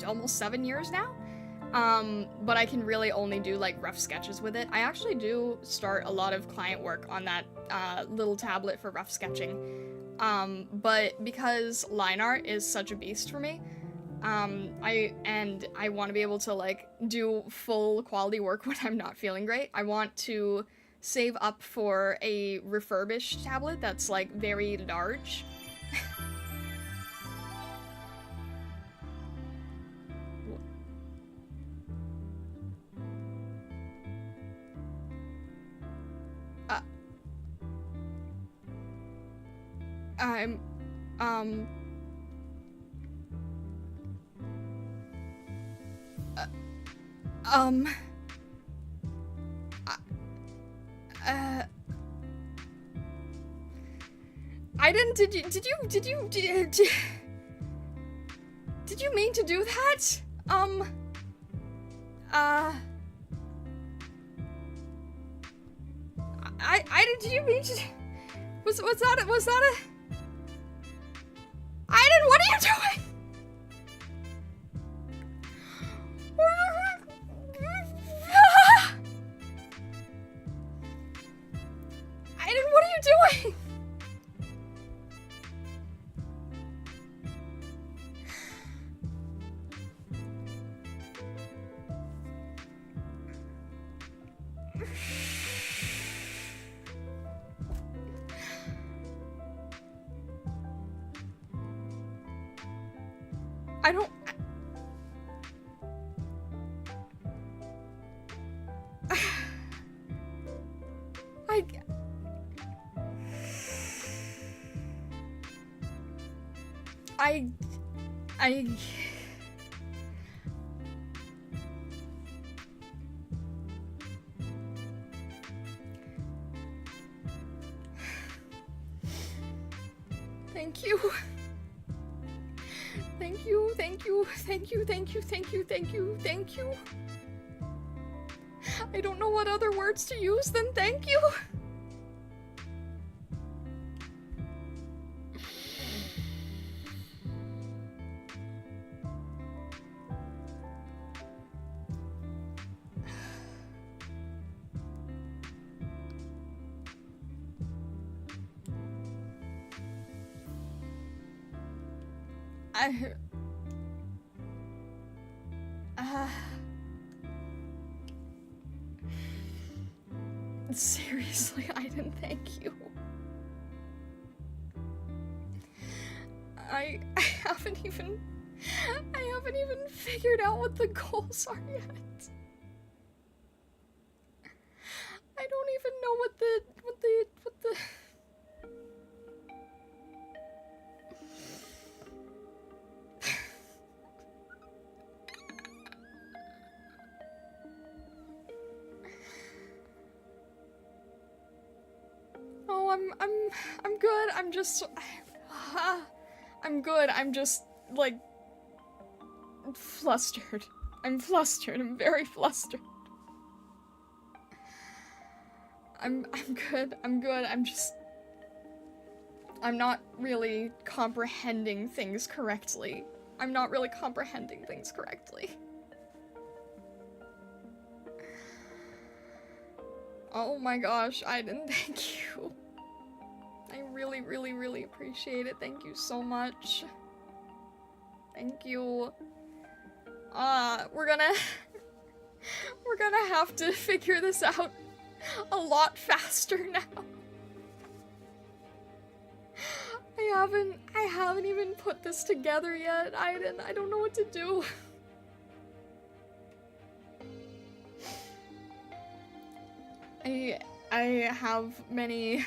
almost 7 years now, but I can really only do like rough sketches with it. I actually do start a lot of client work on that little tablet for rough sketching. But because line art is such a beast for me, I want to be able to like do full quality work when I'm not feeling great. I want to save up for a refurbished tablet that's like very large. I'm, um... I didn't, did you mean to do that? Did you mean to, was that a, Aiden, what are you doing? Aiden, what are you doing? I don't... Thank you. Thank you, thank you, thank you, thank you, thank you, thank you, thank you. I don't know what other words to use than thank you. Seriously, I didn't thank you. I haven't even figured out what the goals are yet. I don't even know what the I'm good. I'm just I'm good. I'm just like flustered. I'm flustered. I'm very flustered. I'm good. I'm good. I'm not really comprehending things correctly. Oh my gosh, I didn't thank you. I really, really, really appreciate it. Thank you so much. Thank you. We're gonna have to figure this out a lot faster now. I haven't even put this together yet. I don't know what to do. I have many...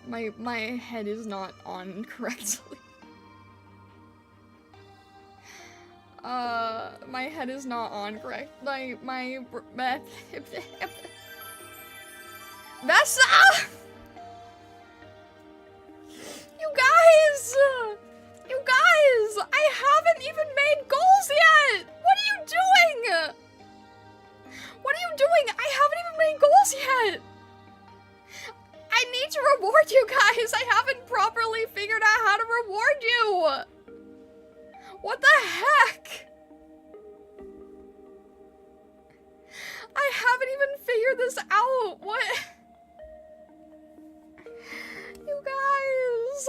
My head is not on correctly. My head is not on correct. Vessa! You guys! I haven't even made goals yet! What are you doing? What are you doing? I haven't even made goals yet! I need to reward you guys! I haven't properly figured out how to reward you! What the heck? I haven't even figured this out! What? You guys!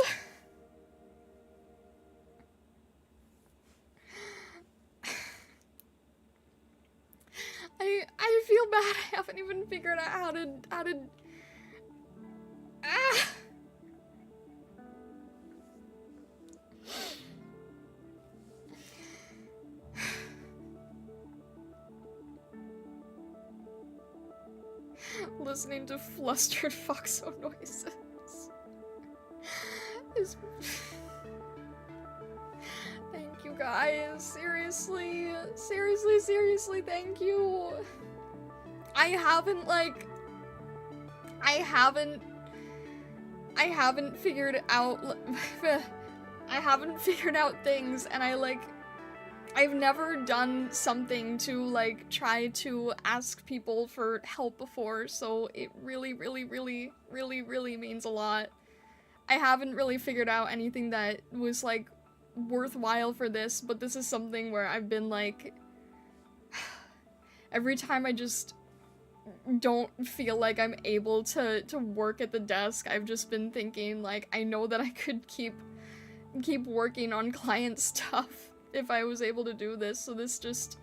I I feel bad. I haven't even figured out how to ah. Listening to flustered foxo noises is thank you guys. Seriously, thank you. I haven't figured out things, and I've never done something to like try to ask people for help before, so it really means a lot. I haven't really figured out anything that was like worthwhile for this, but this is something where I've been like every time I just don't feel like I'm able to work at the desk, I've just been thinking like I know that I could keep working on client stuff if I was able to do this, so this just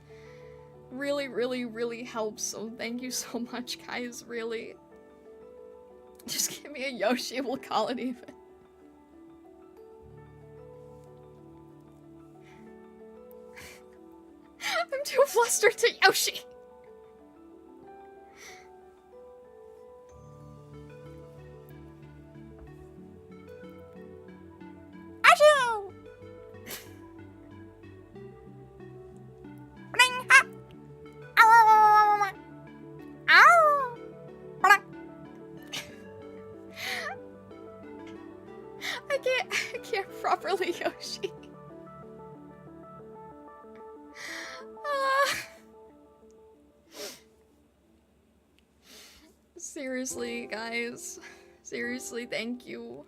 really helps, so thank you so much, guys, really. Just give me a Yoshi, we'll call it even. I'm too flustered to Yoshi! Achoo! I can't properly Yoshi. Seriously, guys. Seriously, thank you.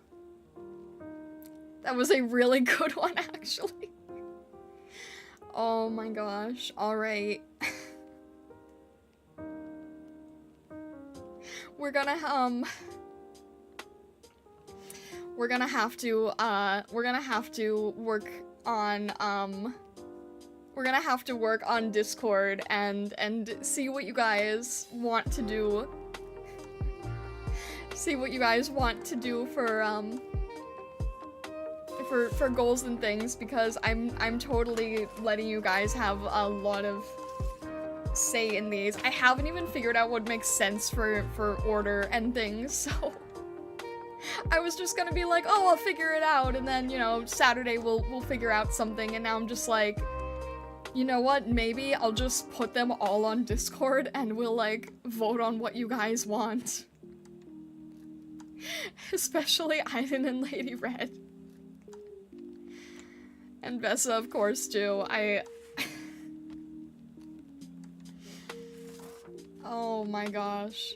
That was a really good one, actually. Oh my gosh. Alright. We're gonna have to work on Discord and see what you guys want to do. See what you guys want to do for goals and things, because I'm totally letting you guys have a lot of say in these. I haven't even figured out what makes sense for order and things, so I was just gonna be like, oh, I'll figure it out, and then, you know, Saturday we'll figure out something, and now I'm just like, you know what, maybe I'll just put them all on Discord and we'll like vote on what you guys want. Especially Aiden and Lady Red. And Vessa, of course, too. Oh my gosh.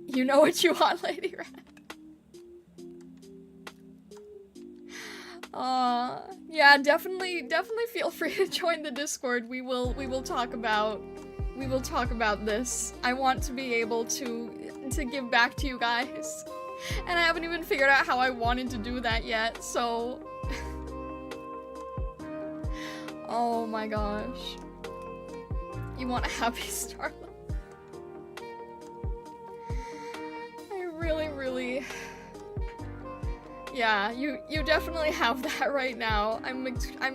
You know what you want, Lady Red. Yeah, definitely feel free to join the Discord. We will talk about this. I want to be able to give back to you guys. And I haven't even figured out how I wanted to do that yet, so oh my gosh. You want a happy Starla? I really yeah, you definitely have that right now. I'm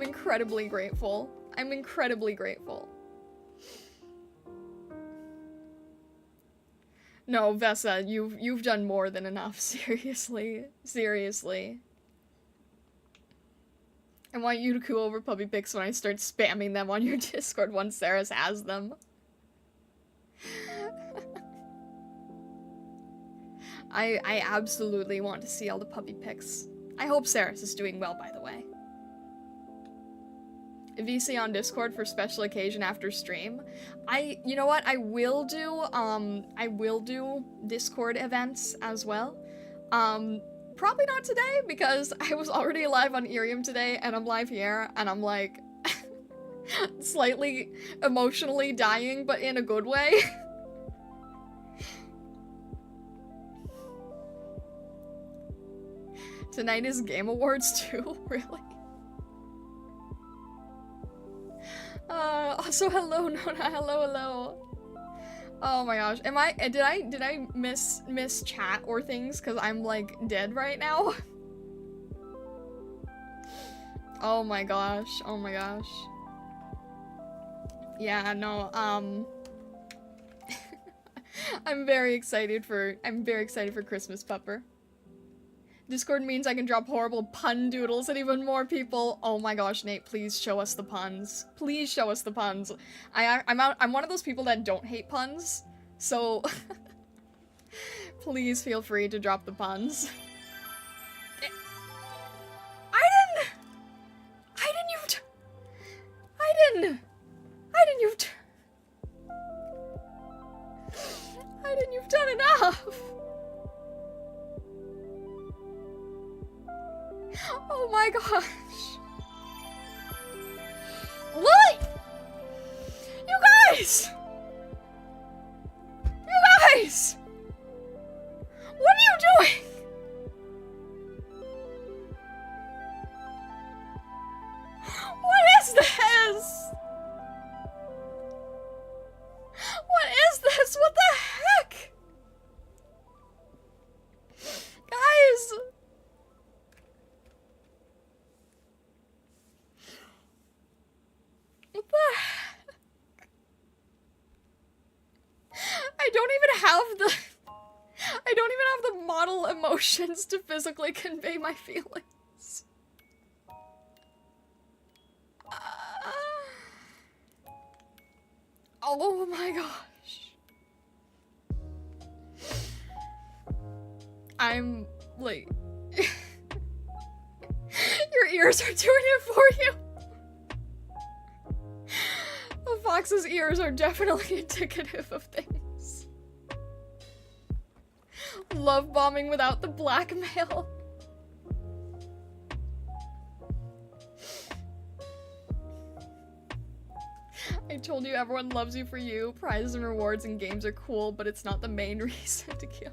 incredibly grateful. I'm incredibly grateful. No, Vessa, you've done more than enough. Seriously. I want you to go over puppy pics when I start spamming them on your Discord once Sarah's has them. I absolutely want to see all the puppy pics. I hope Saris is doing well, by the way. VC on Discord for special occasion after stream. You know what, I will do Discord events as well. Probably not today, because I was already live on Iriam today, and I'm live here, and I'm like, slightly emotionally dying, but in a good way. Tonight is Game Awards too? Really? Also, hello, Nona. Hello. Oh my gosh. Did I miss chat or things? Cause I'm like dead right now. Oh my gosh. Oh my gosh. Yeah, no, I'm very excited for Christmas Pupper. Discord means I can drop horrible pun doodles at even more people. Oh my gosh, Nate, please show us the puns. Please show us the puns. I'm one of those people that don't hate puns, so please feel free to drop the puns. You've done enough. Oh my gosh. What? You guys! What are you doing? What is this? What is this? What the heck? Guys! What the heck? I don't even have the model emotions to physically convey my feelings. Oh my gosh. I'm like your ears are doing it for you. The fox's ears are definitely indicative of things. Love bombing without the blackmail. I told you everyone loves you for you. Prizes and rewards and games are cool, but it's not the main reason to kill.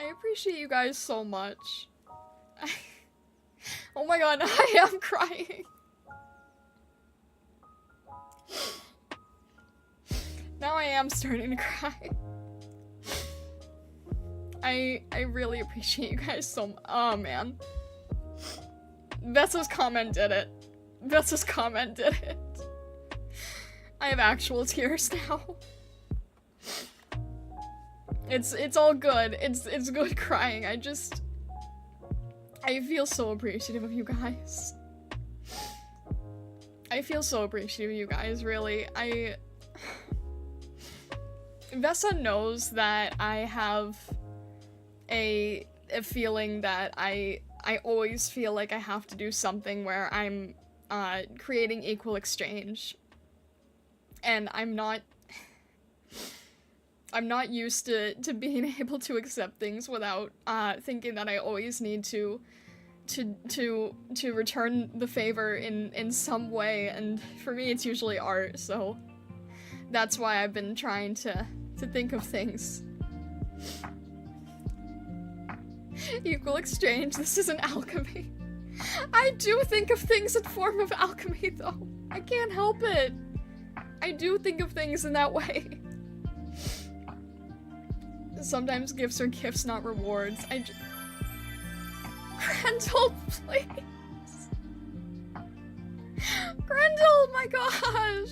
I appreciate you guys so much. Oh my god, I am crying. Now I am starting to cry. I really appreciate you guys so much. Oh man. Vessa's comment did it. Vessa's comment did it. I have actual tears now. It's all good. It's good crying. I feel so appreciative of you guys. I feel so appreciative of you guys, really. Vessa knows that I have a feeling that I always feel like I have to do something where I'm creating equal exchange. And I'm not used to being able to accept things without thinking that I always need to return the favor in some way, and for me it's usually art, so that's why I've been trying to think of things. Equal exchange, this isn't alchemy. I do think of things in form of alchemy though. I can't help it. I do think of things in that way. Sometimes gifts are gifts, not rewards. Grendel, please. Grendel, my gosh.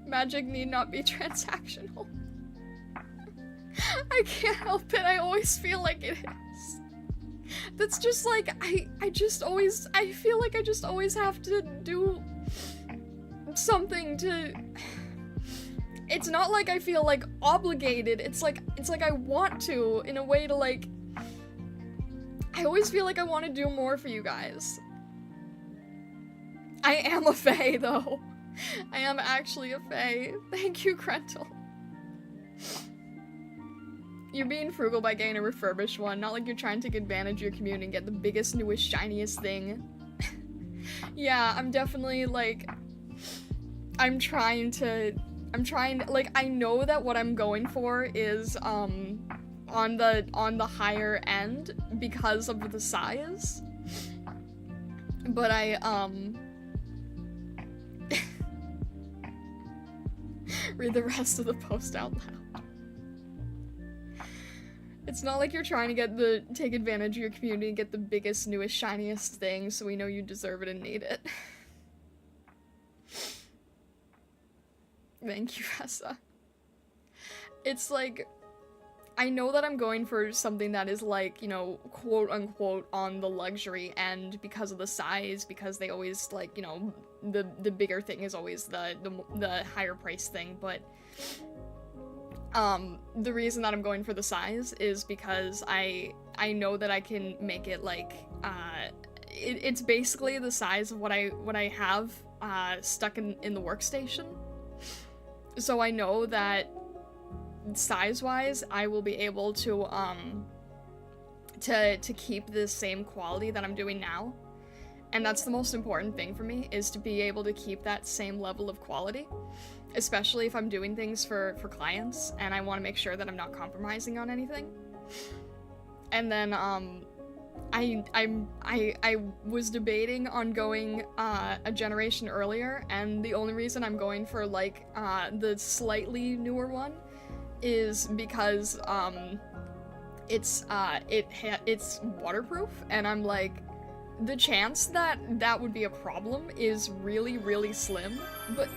Magic need not be transactional. I can't help it. I always feel like it is. That's just like, I feel like I just always have to do something to... It's not like I feel like obligated. It's like I want to, in a way to like... I always feel like I want to do more for you guys. I am a fae, though. I am actually a fae. Thank you, Krentel. You're being frugal by getting a refurbished one, not like you're trying to take advantage of your community and get the biggest, newest, shiniest thing. Yeah, I'm definitely, like... I'm trying to, like, I know that what I'm going for is, on the higher end because of the size. But I, read the rest of the post out loud. It's not like you're trying to take advantage of your community and get the biggest, newest, shiniest thing, so we know you deserve it and need it. Thank you, Vessa. It's like, I know that I'm going for something that is like, you know, quote unquote on the luxury end because of the size, because they always like, you know, the bigger thing is always the higher price thing, but the reason that I'm going for the size is because I know that I can make it like it's basically the size of what I have stuck in the workstation. So I know that size-wise, I will be able to keep the same quality that I'm doing now. And that's the most important thing for me, is to be able to keep that same level of quality, especially if I'm doing things for clients and I want to make sure that I'm not compromising on anything. And then I was debating on going a generation earlier, and the only reason I'm going for like the slightly newer one is because it's waterproof, and I'm like, the chance that that would be a problem is really, really slim, but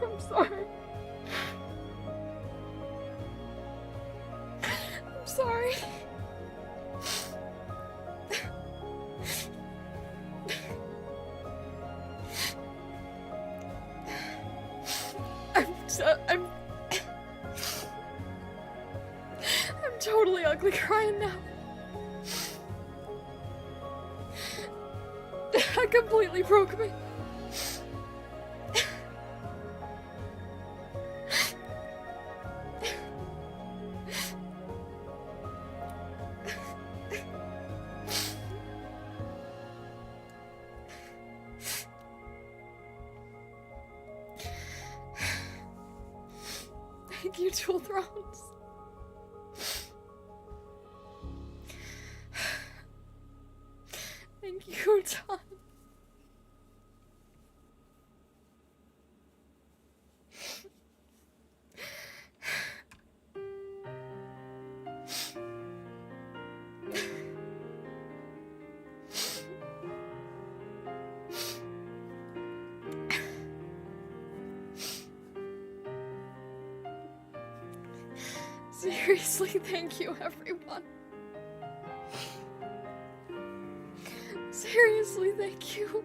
I'm sorry. I'm sorry. I'm totally ugly crying now. That completely broke me. Thank you, Dual Thrones. Thank you, Tom. Seriously, thank you, everyone. Seriously, thank you.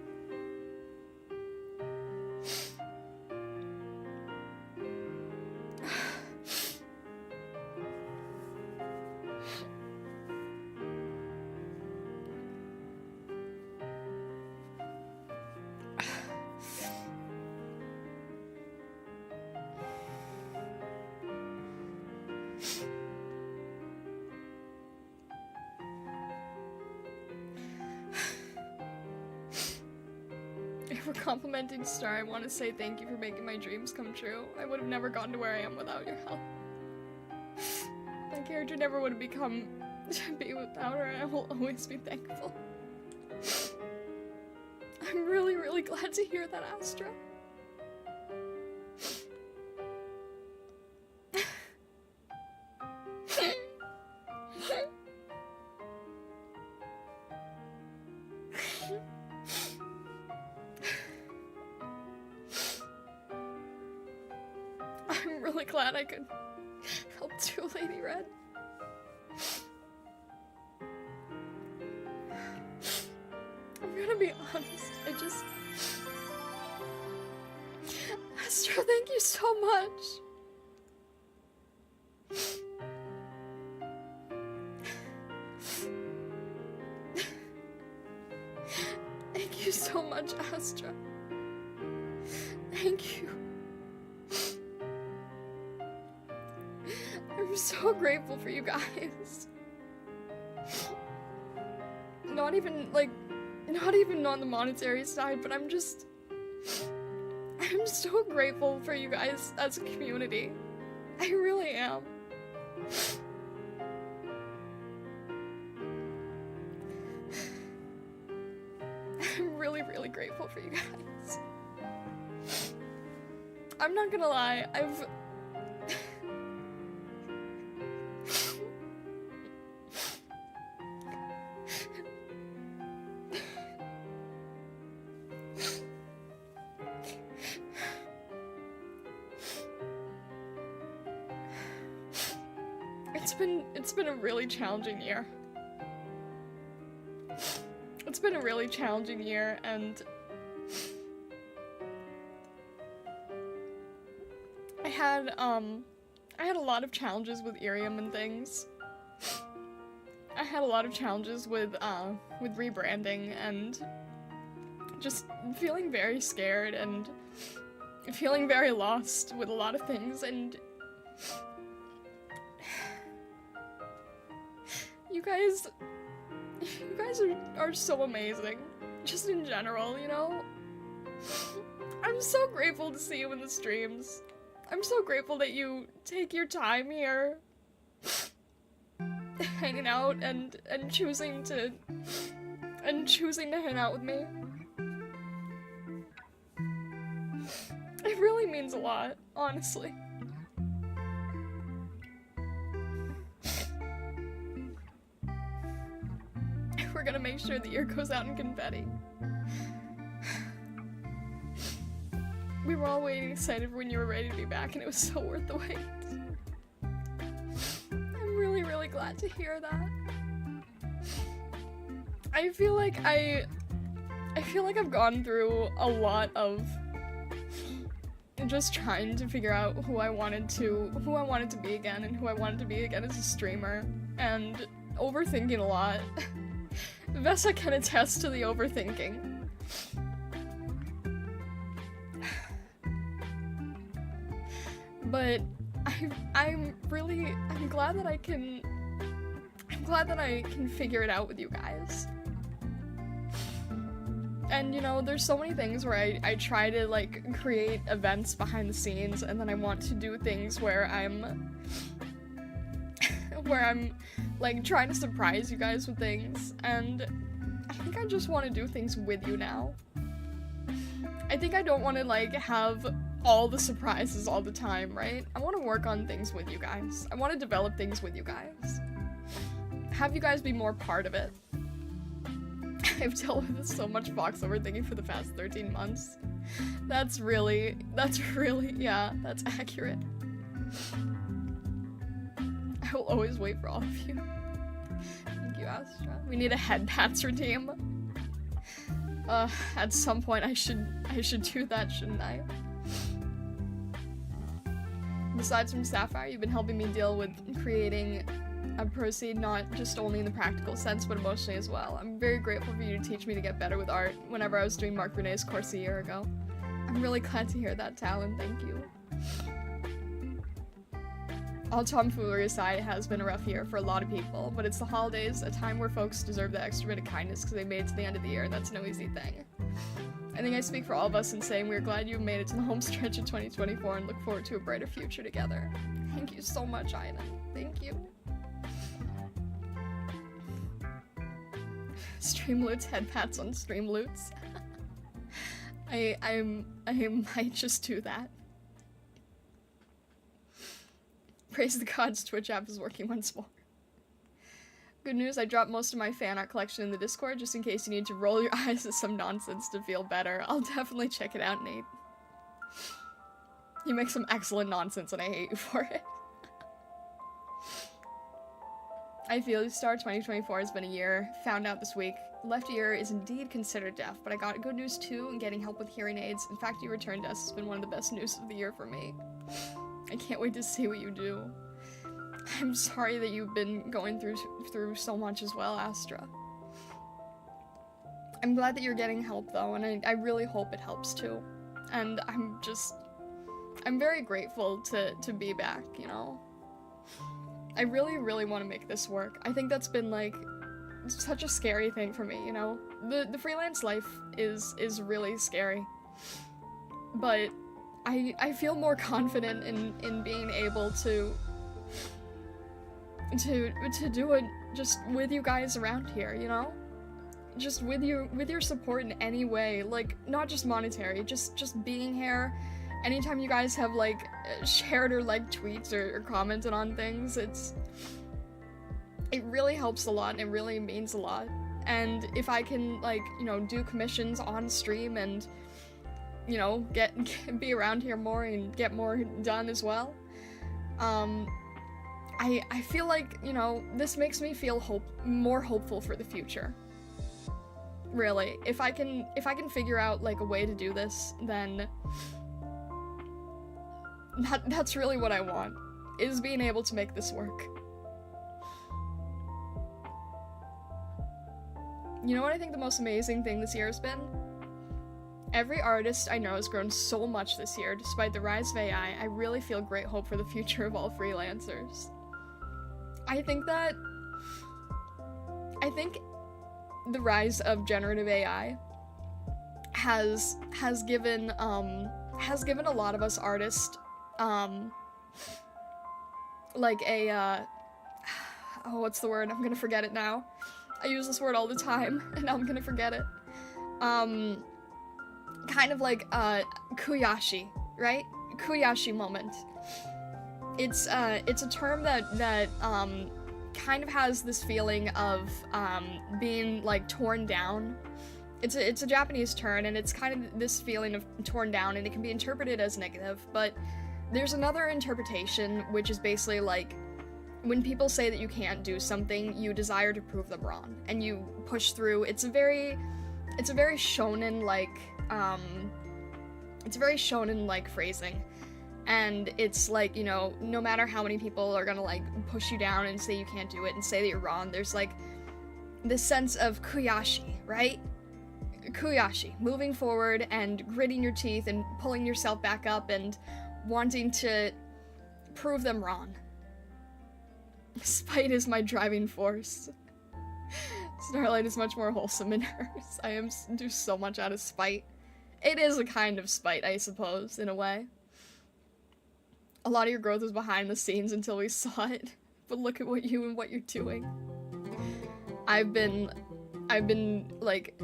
For complimenting Star, I want to say thank you for making my dreams come true. I would have never gotten to where I am without your help. My character never would have become to be without her, and I will always be thankful. I'm really, really glad to hear that, Astra. I'm really glad I could help too, Lady Red. I'm gonna be honest, Astra, thank you so much. Thank you so much, Astra. Thank you. I'm so grateful for you guys. Not even on the monetary side, but I'm so grateful for you guys as a community. I really am. I'm really, really grateful for you guys. I'm not gonna lie, It's been a really challenging year. It's been a really challenging year, and I had a lot of challenges with iriam and things. I had a lot of challenges with rebranding and just feeling very scared and feeling very lost with a lot of things, and you guys are so amazing, just in general, you know? I'm so grateful to see you in the streams. I'm so grateful that you take your time here, hanging out and choosing to hang out with me. It really means a lot, honestly. We're gonna make sure the year goes out in confetti. We were all waiting excited for when you were ready to be back, and it was so worth the wait. I'm really, really glad to hear that. I feel like I've gone through a lot of just trying to figure out who I wanted to be again, and who I wanted to be again as a streamer, and overthinking a lot. Vesa can attest to the overthinking. But I'm glad that I can figure it out with you guys. And you know, there's so many things where I try to like create events behind the scenes, and then I want to do things where I'm like trying to surprise you guys with things, and I think I just want to do things with you now. I think I don't want to like have all the surprises all the time, right? I want to work on things with you guys. I want to develop things with you guys. Have you guys be more part of it. I've dealt with so much box overthinking for the past 13 months. That's really, yeah, that's accurate. I will always wait for all of you. Thank you, Astra. We need a head pats redeem. At some point I should do that, shouldn't I? Besides from Sapphire, you've been helping me deal with creating a proceed, not just only in the practical sense, but emotionally as well. I'm very grateful for you to teach me to get better with art whenever I was doing Mark Renee's course a year ago. I'm really glad to hear that, Talon. Thank you. All tomfoolery aside, it has been a rough year for a lot of people, but it's the holidays, a time where folks deserve the extra bit of kindness because they made it to the end of the year, and that's no easy thing. I think I speak for all of us in saying we're glad you've made it to the home stretch of 2024 and look forward to a brighter future together. Thank you so much, Ina. Thank you. Streamloots, head pats on Streamloots. I might just do that. Praise the gods, Twitch app is working once more. Good news, I dropped most of my fan art collection in the Discord just in case you need to roll your eyes at some nonsense to feel better. I'll definitely check it out, Nate. You make some excellent nonsense and I hate you for it. I feel you, Star 2024 has been a year. Found out this week. Left ear is indeed considered deaf, but I got good news too in getting help with hearing aids. In fact, you returned us has been one of the best news of the year for me. I can't wait to see what you do. I'm sorry that you've been going through so much as well, Astra. I'm glad that you're getting help though, and I really hope it helps too. And I'm very grateful to be back, you know? I really, really want to make this work. I think that's been like such a scary thing for me, you know? The freelance life is really scary. But I feel more confident in being able to do it just with you guys around here, you know? Just with your support in any way, like not just monetary, just being here. Anytime you guys have like shared or liked tweets or commented on things, it really helps a lot and it really means a lot. And if I can like, you know, do commissions on stream and, you know, be around here more and get more done as well, I feel like, you know, this makes me feel more hopeful for the future. Really, if I can figure out like a way to do this, then that's really what I want, is being able to make this work. You know what I think the most amazing thing this year has been? Every artist I know has grown so much this year, despite the rise of AI. I really feel great hope for the future of all freelancers. I think the rise of generative AI has given a lot of us artists like a oh, what's the word? I'm gonna forget it now. I use this word all the time and now I'm gonna forget it. Kind of like kuyashi, right? Kuyashi moment. It's a term that kind of has this feeling of being like torn down. It's a Japanese term, and it's kind of this feeling of torn down, and it can be interpreted as negative, but there's another interpretation, which is basically like when people say that you can't do something, you desire to prove them wrong, and you push through. It's a very shonen like phrasing. And it's like, you know, no matter how many people are gonna like push you down and say you can't do it and say that you're wrong, there's like this sense of kuyashi, right? Kuyashi, moving forward and gritting your teeth and pulling yourself back up and wanting to prove them wrong. Spite is my driving force. Starlight is much more wholesome in hers. I do so much out of spite. It is a kind of spite, I suppose, in a way. A lot of your growth was behind the scenes until we saw it, but look at what you're doing. I've been like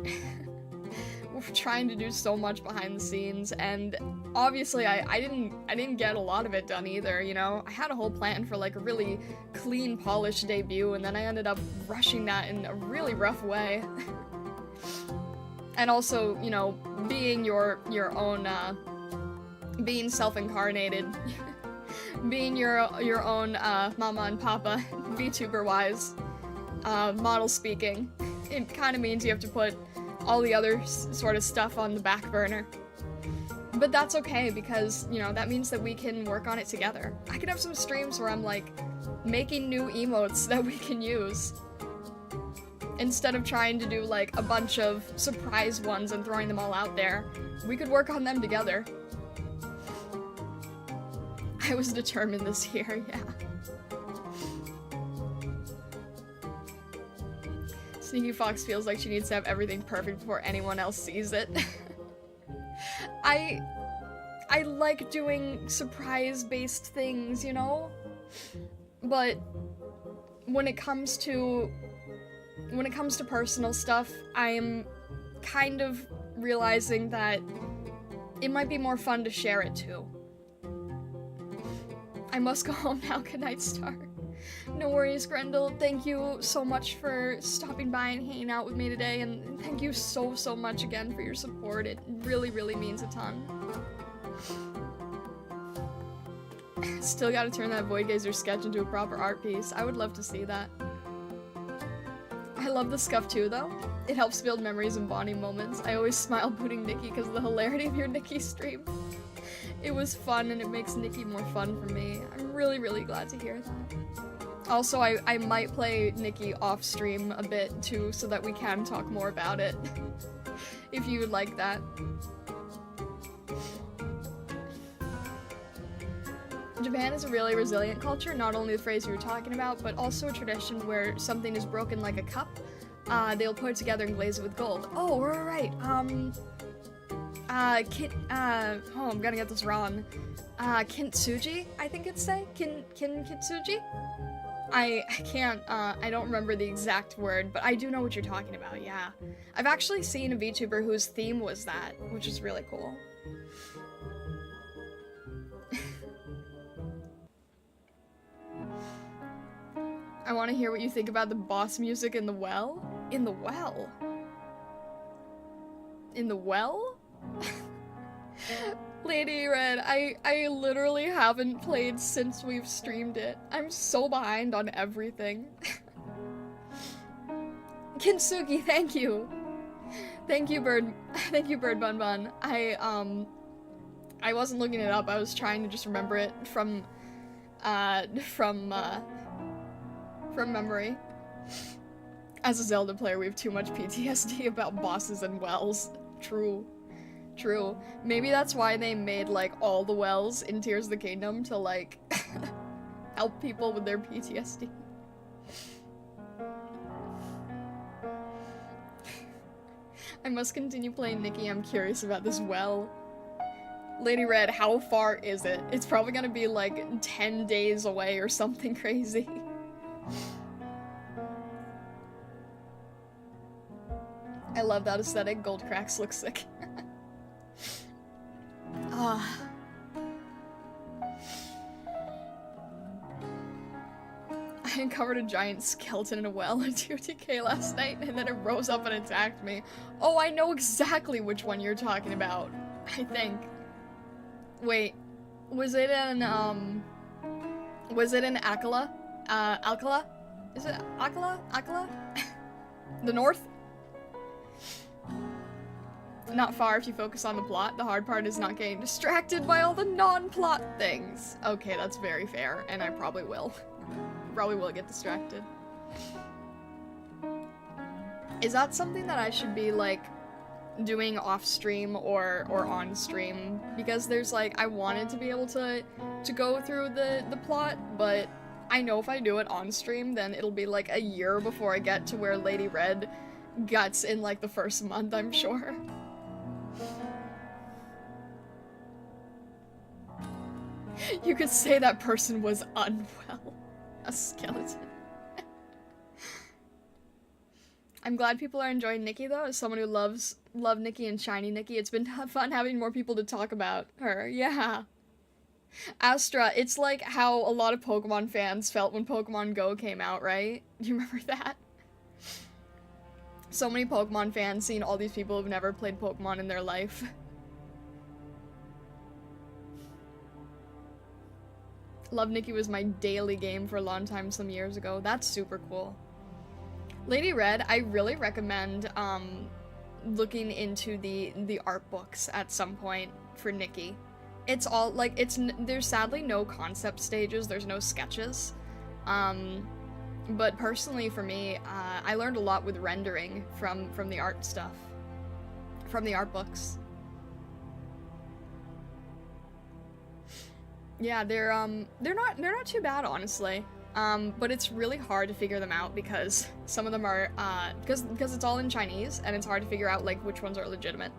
trying to do so much behind the scenes, and obviously I didn't get a lot of it done either, you know? I had a whole plan for like a really clean, polished debut, and then I ended up rushing that in a really rough way. And also, you know, being your own being self-incarnated. Being your own mama and papa, VTuber-wise, model speaking, it kind of means you have to put all the other sort of stuff on the back burner. But that's okay, because, you know, that means that we can work on it together. I could have some streams where I'm, like, making new emotes that we can use, instead of trying to do, like, a bunch of surprise ones and throwing them all out there. We could work on them together. I was determined this year, yeah. Sneaky Fox feels like she needs to have everything perfect before anyone else sees it. I like doing surprise-based things, you know? But when it comes to personal stuff, I'm kind of realizing that it might be more fun to share it too. I must go home now. Good night, Star. No worries, Grendel. Thank you so much for stopping by and hanging out with me today, and thank you so much again for your support. It really means a ton. Still gotta turn that Void Gazer sketch into a proper art piece. I would love to see that. I love the scuff too, though. It helps build memories and bonding moments. I always smile booting Nikki because of the hilarity of your Nikki stream. It was fun, and it makes Nikki more fun for me. I'm really glad to hear that. Also, I might play Nikki off stream a bit too, so that we can talk more about it. If you would like that. Japan is a really resilient culture, not only the phrase you were talking about, but also a tradition where something is broken like a cup. They'll put it together and glaze it with gold. Oh, right. Oh, I'm gonna get this wrong. Kintsugi, I think it's say? Kintsugi? I can't, I don't remember the exact word, but I do know what you're talking about, yeah. I've actually seen a VTuber whose theme was that, which is really cool. I want to hear what you think about the boss music in the well. In the well? In the well? Lady Red, I literally haven't played since we've streamed it. I'm so behind on everything. Kintsugi, thank you. Thank you, Bird. Thank you, Bird Bun Bun. I wasn't looking it up. I was trying to just remember it from memory. As a Zelda player, we have too much PTSD about bosses and wells. True. True. Maybe that's why they made, like, all the wells in Tears of the Kingdom to, like, help people with their PTSD. I must continue playing Nikki. I'm curious about this well. Lady Red, how far is it? It's probably gonna be, like, 10 days away or something crazy. I love that aesthetic. Gold cracks look sick. Ah. I uncovered a giant skeleton in a well in 2TK last night, and then it rose up and attacked me. Oh, I know exactly which one you're talking about. I think. Wait. Was it in Akala? Alcala? Is it Akala? Akala? The north? Not far if you focus on the plot. The hard part is not getting distracted by all the non-plot things. Okay, that's very fair, and I probably will. Probably will get distracted. Is that something that I should be, like, doing off-stream or on-stream? Because there's, like, I wanted to be able to go through the plot, but I know if I do it on-stream, then it'll be, like, a year before I get to where Lady Red gets in, like, the first month, I'm sure. You could say that person was unwell. A skeleton. I'm glad people are enjoying Nikki, though. As someone who love Nikki and Shiny Nikki, it's been fun having more people to talk about her. Yeah. Astra, it's like how a lot of Pokemon fans felt when Pokemon Go came out, right? Do you remember that? So many Pokemon fans seeing all these people who've never played Pokemon in their life. Love Nikki was my daily game for a long time some years ago. That's super cool. Lady Red, I really recommend looking into the art books at some point for Nikki. It's all like there's sadly no concept stages, there's no sketches. But personally for me, I learned a lot with rendering from the art stuff. From the art books. Yeah, they're not too bad, honestly. But it's really hard to figure them out because some of them are because it's all in Chinese and it's hard to figure out like which ones are legitimate.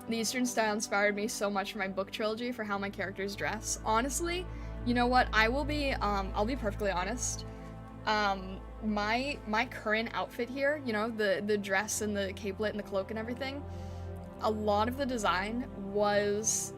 The Eastern style inspired me so much for my book trilogy for how my characters dress. Honestly, you know what? I'll be perfectly honest. My current outfit here, you know, the dress and the capelet and the cloak and everything, a lot of the design was